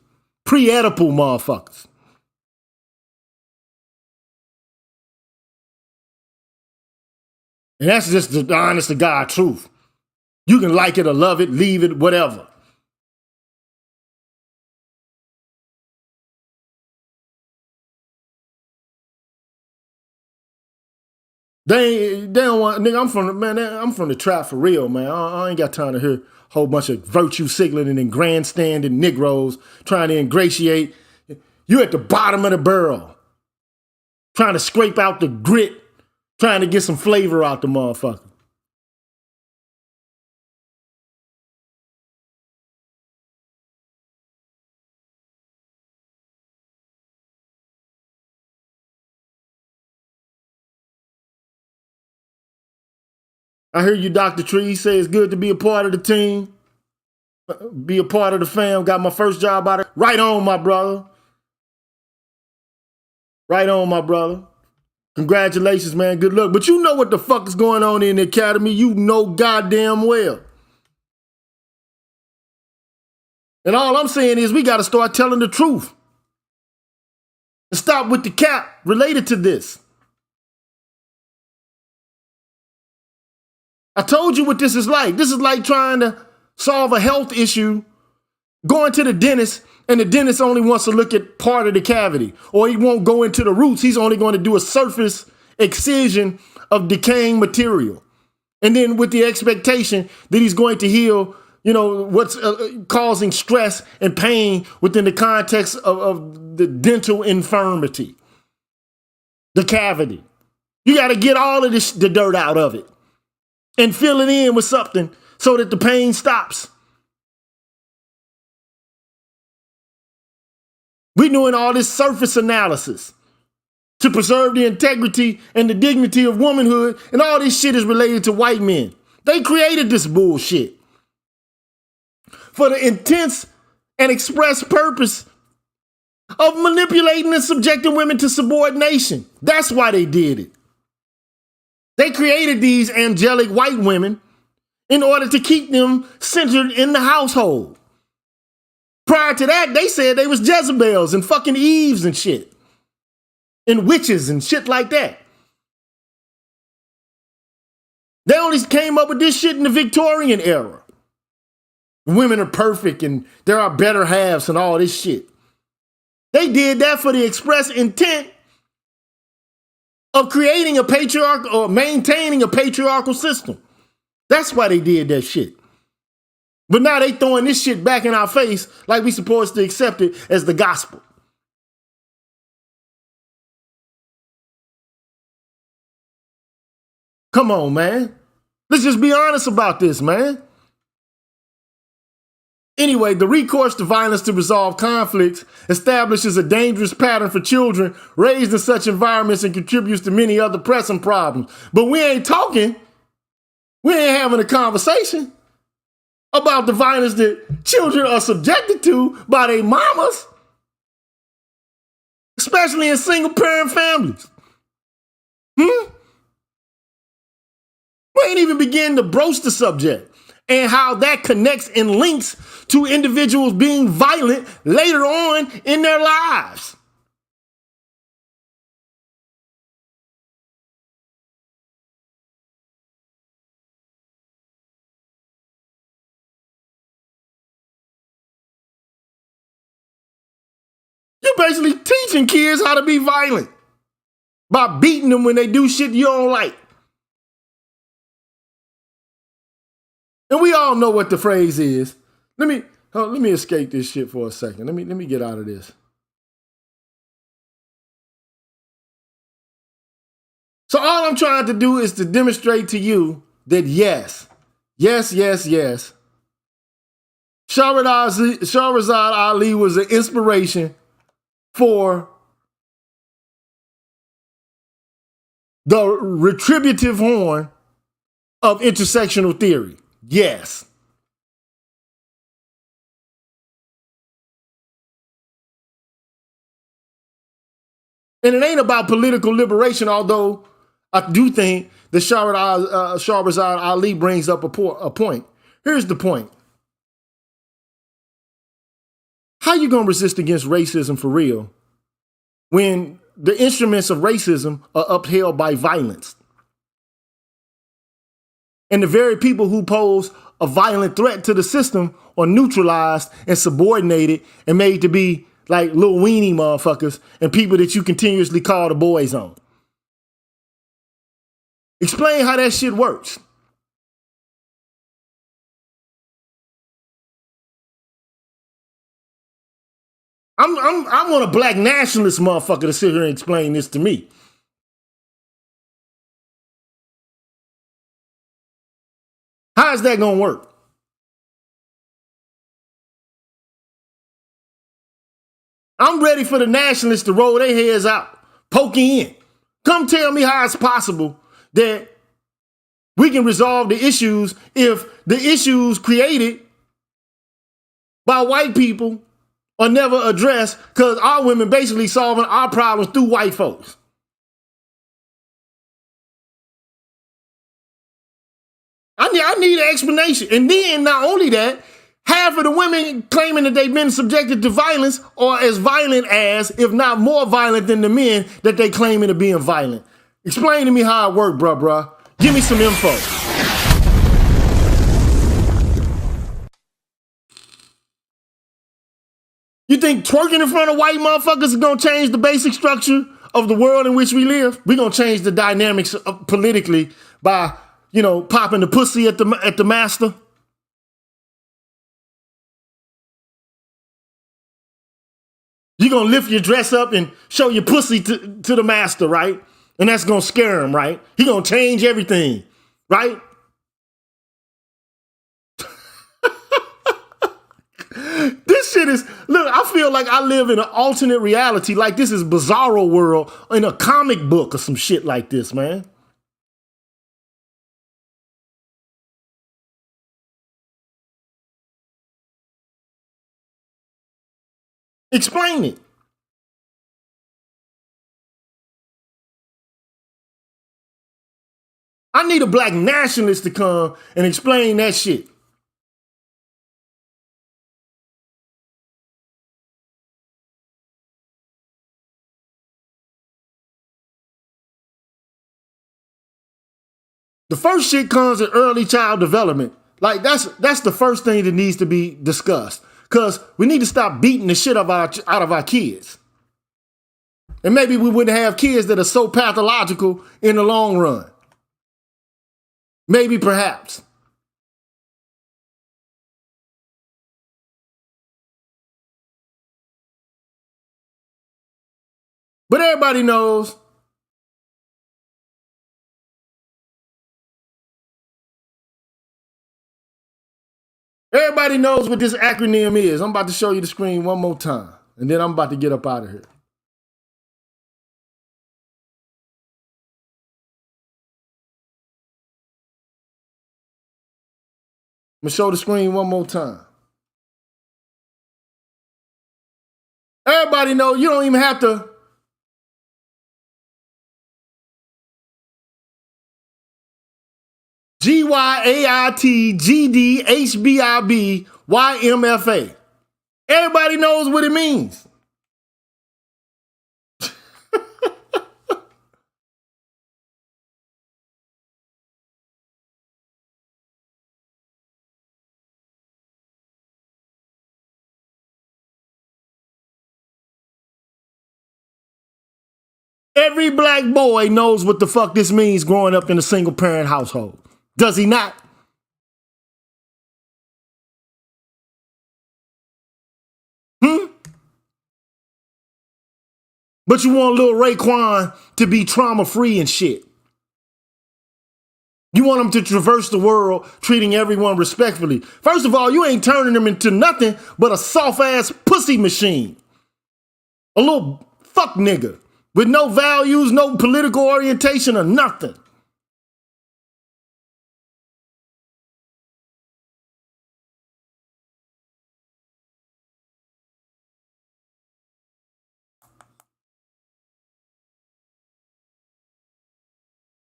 Pre-Oedipal motherfuckers. And that's just the honest to God truth. You can like it or love it, leave it, whatever. They don't want, nigga, I'm from the trap for real, man. I ain't got time to hear a whole bunch of virtue signaling and grandstanding Negroes trying to ingratiate. You at the bottom of the barrel, trying to scrape out the grit, trying to get some flavor out the motherfucker. I hear you, Dr. Tree, say it's good to be a part of the team, be a part of the fam. Got my first job out of right on, my brother. Right on, my brother. Congratulations, man. Good luck. But you know what the fuck is going on in the academy. You know goddamn well. And all I'm saying is we got to start telling the truth. And stop with the cap related to this. I told you what this is like. This is like trying to solve a health issue, going to the dentist, and the dentist only wants to look at part of the cavity, or he won't go into the roots. He's only going to do a surface excision of decaying material. And then with the expectation that he's going to heal, what's causing stress and pain within the context of the dental infirmity, the cavity. You got to get all of the dirt out of it and fill it in with something so that the pain stops. We're doing all this surface analysis to preserve the integrity and the dignity of womanhood, and all this shit is related to white men. They created this bullshit for the intense and express purpose of manipulating and subjecting women to subordination. That's why they did it. They created these angelic white women in order to keep them centered in the household. Prior to that, they said they was Jezebels and fucking Eves and shit. And witches and shit like that. They only came up with this shit in the Victorian era. Women are perfect and there are better halves and all this shit. They did that for the express intent of creating a patriarchal or maintaining a patriarchal system. That's why they did that shit. But now they throwing this shit back in our face like we supposed to accept it as the gospel. Come on, man. Let's just be honest about this, man. Anyway, the recourse to violence to resolve conflicts establishes a dangerous pattern for children raised in such environments and contributes to many other pressing problems. But we ain't talking We ain't having a conversation about the violence that children are subjected to by their mamas, especially in single parent families. We ain't even begin to broach the subject and how that connects and links to individuals being violent later on in their lives. You're basically teaching kids how to be violent by beating them when they do shit you don't like. And we all know what the phrase is. Let me escape this shit for a second. Let me get out of this. So all I'm trying to do is to demonstrate to you that yes, Shahrazad Ali was an inspiration for the retributive horn of intersectional theory. Yes. And it ain't about political liberation, although I do think that Shahrazad Ali brings up a point. Here's the point. How you gonna resist against racism for real when the instruments of racism are upheld by violence? And the very people who pose a violent threat to the system are neutralized and subordinated and made to be like little weenie motherfuckers and people that you continuously call the boys on. Explain how that shit works. I want a black nationalist motherfucker to sit here and explain this to me. How is that gonna work? I'm ready for the nationalists to roll their heads out, poke in. Come tell me how it's possible that we can resolve the issues if the issues created by white people are never addressed because our women basically solving our problems through white folks. I need an explanation. And then not only that, half of the women claiming that they've been subjected to violence are as violent as, if not more violent than the men that they claiming to being violent. Explain to me how it worked, bruh. Give me some info. You think twerking in front of white motherfuckers is gonna change the basic structure of the world in which we live? We're gonna change the dynamics politically by, popping the pussy at the master? You're gonna lift your dress up and show your pussy to the master, right? And that's gonna scare him, right? He gonna change everything, right? This shit is, look, I feel like I live in an alternate reality, like this is Bizarro World in a comic book or some shit like this, man. Explain it. I need a black nationalist to come and explain that shit. The first shit comes in early child development. Like that's the first thing that needs to be discussed. Because we need to stop beating the shit out of our kids. And maybe we wouldn't have kids that are so pathological in the long run. Maybe, perhaps. But everybody knows what this acronym is. I'm about to show you the screen one more time. And then I'm about to get up out of here. I'm gonna show the screen one more time. Everybody know you don't even have to. GYAITGDHBIBYMFA. Everybody knows what it means. Every black boy knows what the fuck this means growing up in a single parent household. Does he not? But you want little Raekwon to be trauma-free and shit. You want him to traverse the world treating everyone respectfully. First of all, you ain't turning him into nothing but a soft-ass pussy machine. A little fuck nigga with no values, no political orientation or nothing.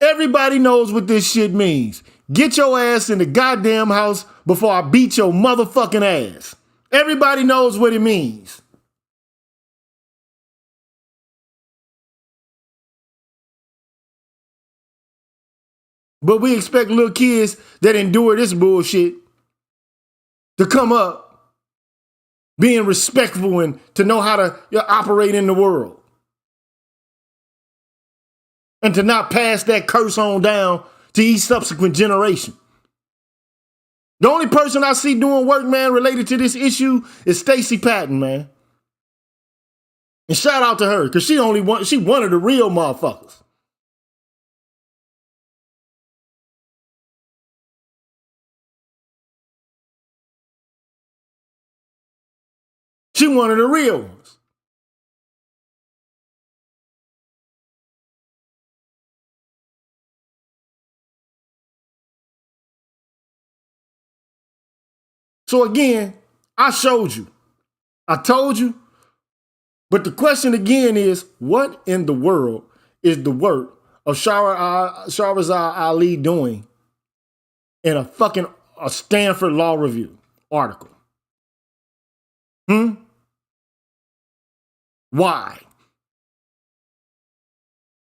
Everybody knows what this shit means. Get your ass in the goddamn house before I beat your motherfucking ass. Everybody knows what it means. But we expect little kids that endure this bullshit to come up being respectful and to know how to operate in the world. And to not pass that curse on down to each subsequent generation. The only person I see doing work, man, related to this issue is Stacey Patton, man. And shout out to her, because she one of the real motherfuckers. She one of the real ones. So again, I showed you. I told you. But the question again is, what in the world is the work of Shahrazad Ali doing in a Stanford Law Review article? Why?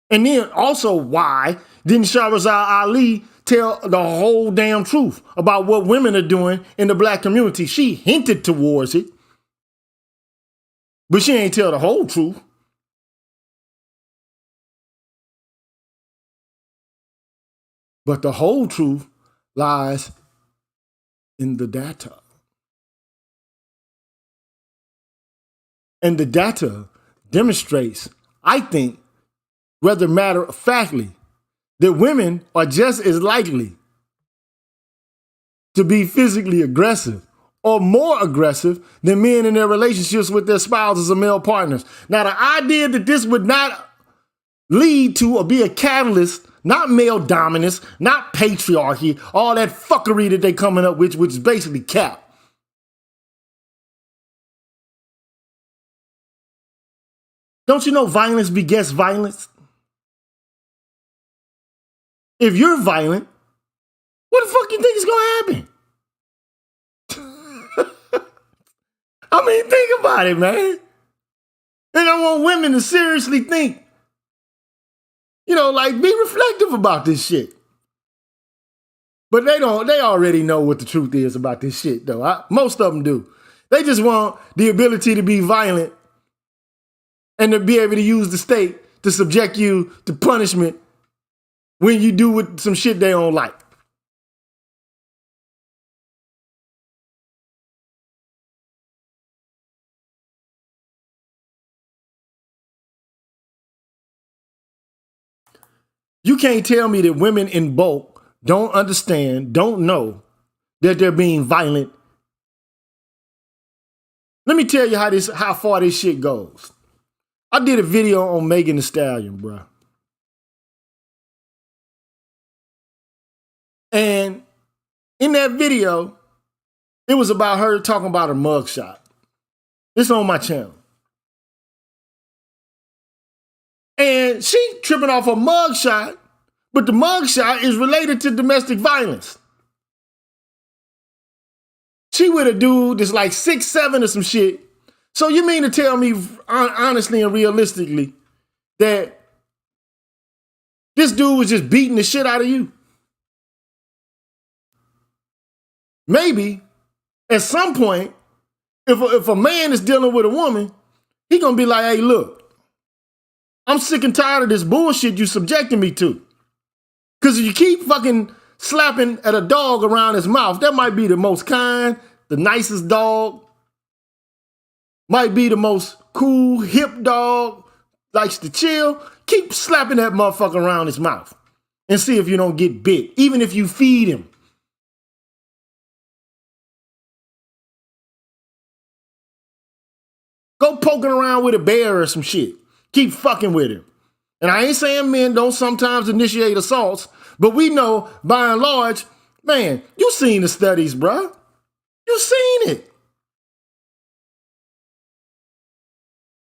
And then also, why didn't Shahrazad Ali tell the whole damn truth about what women are doing in the black community? She hinted towards it, but she ain't tell the whole truth. But the whole truth lies in the data. And the data demonstrates, I think, rather matter-of-factly, that women are just as likely to be physically aggressive or more aggressive than men in their relationships with their spouses or male partners. Now, the idea that this would not lead to or be a catalyst, not male dominance, not patriarchy, all that fuckery that they coming up with, which is basically cap. Don't you know violence begets violence? If you're violent, what the fuck you think is gonna happen? I mean, think about it, man. And I want women to seriously think, like be reflective about this shit. But they already know what the truth is about this shit, though. Most of them do. They just want the ability to be violent and to be able to use the state to subject you to punishment when you do with some shit they don't like. You can't tell me that women in bulk don't understand, don't know that they're being violent. Let me tell you how far this shit goes. I did a video on Megan Thee Stallion, bro. And in that video, It was about her talking about her mugshot. It's on my channel. And she tripping off a mugshot, but the mugshot is related to domestic violence. She with a dude that's like 6'7" or some shit. So you mean to tell me honestly and realistically that this dude was just beating the shit out of you? Maybe at some point, if a man is dealing with a woman, he gonna be like, hey, look, I'm sick and tired of this bullshit you subjecting me to. Because if you keep fucking slapping at a dog around his mouth, that might be the most kind, the nicest dog, might be the most cool, hip dog, likes to chill. Keep slapping that motherfucker around his mouth and see if you don't get bit, even if you feed him. Go poking around with a bear or some shit. Keep fucking with him. And I ain't saying men don't sometimes initiate assaults, but we know, by and large, man, you seen the studies, bruh. You seen it.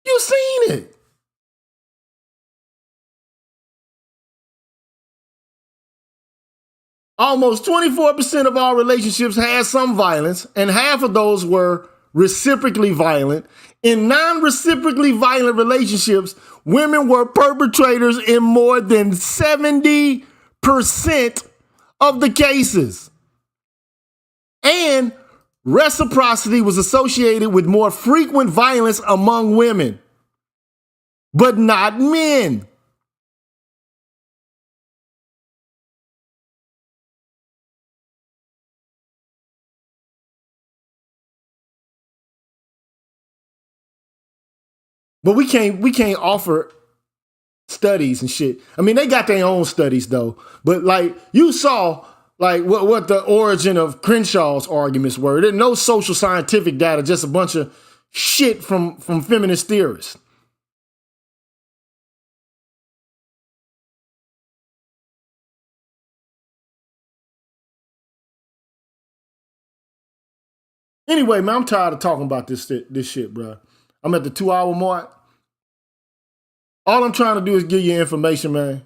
You seen it. Almost 24% of all relationships had some violence, and half of those were reciprocally violent. In non-reciprocally violent relationships, women were perpetrators in more than 70% of the cases. And reciprocity was associated with more frequent violence among women, but not men. But we can't offer studies and shit. I mean, they got their own studies though. But like you saw, like what the origin of Crenshaw's arguments were. There's no social scientific data, just a bunch of shit from feminist theorists. Anyway, man, I'm tired of talking about this shit, bro. I'm at the 2-hour mark. All I'm trying to do is give you information, man.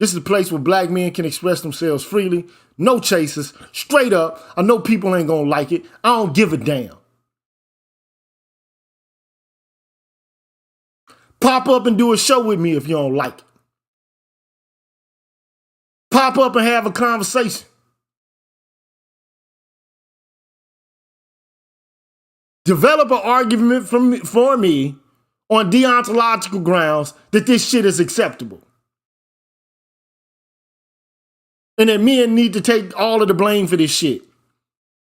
This is a place where black men can express themselves freely. No chasers. Straight up. I know people ain't gonna like it. I don't give a damn. Pop up and do a show with me if you don't like it. Pop up and have a conversation. Develop an argument for me on deontological grounds that this shit is acceptable. And that men need to take all of the blame for this shit.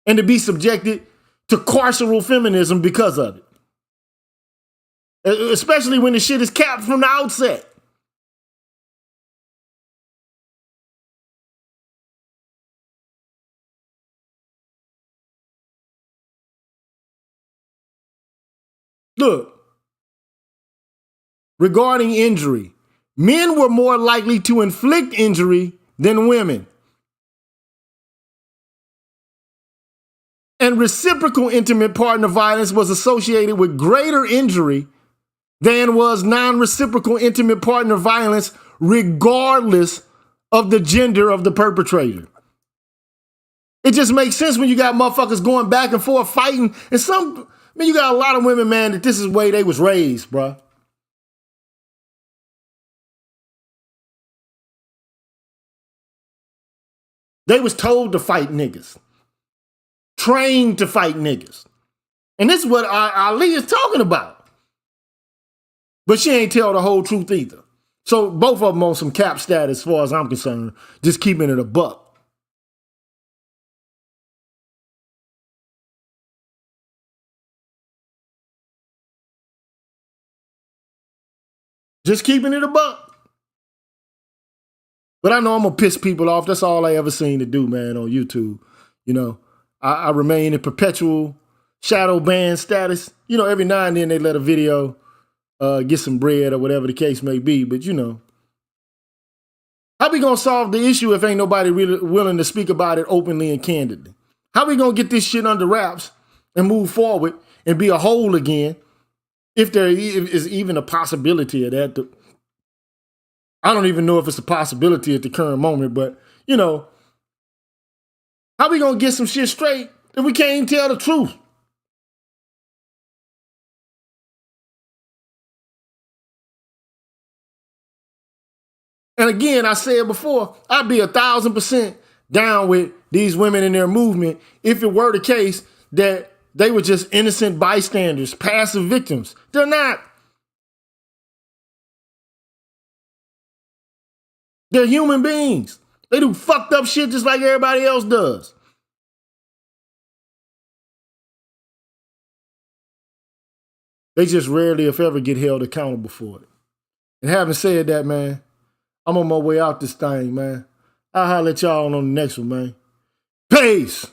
And to be subjected to carceral feminism because of it. Especially when the shit is capped from the outset. Look. Regarding injury, men were more likely to inflict injury than women. And reciprocal intimate partner violence was associated with greater injury than was non-reciprocal intimate partner violence, regardless of the gender of the perpetrator. It just makes sense when you got motherfuckers going back and forth fighting. And you got a lot of women, man, that this is the way they was raised, bruh. They was told to fight niggas. Trained to fight niggas. And this is what Ali is talking about. But she ain't tell the whole truth either. So both of them on some cap status as far as I'm concerned. Just keeping it a buck. Just keeping it a buck. But I know I'm going to piss people off. That's all I ever seen to do, man, on YouTube. You know, I remain in perpetual shadow ban status. You know, every now and then they let a video get some bread or whatever the case may be. But, you know, how we going to solve the issue if ain't nobody really willing to speak about it openly and candidly? How we gonna get this shit under wraps and move forward and be a whole again if there is even a possibility of that? I don't even know if it's a possibility at the current moment, but you know, how we gonna get some shit straight if we can't even tell the truth? And again, I said before, I'd be 1,000% down with these women in their movement if it were the case that they were just innocent bystanders, passive victims. They're not. They're human beings. They do fucked up shit just like everybody else does. They just rarely, if ever, get held accountable for it. And having said that, man, I'm on my way out this thing, man. I'll holler at y'all on the next one, man. Peace!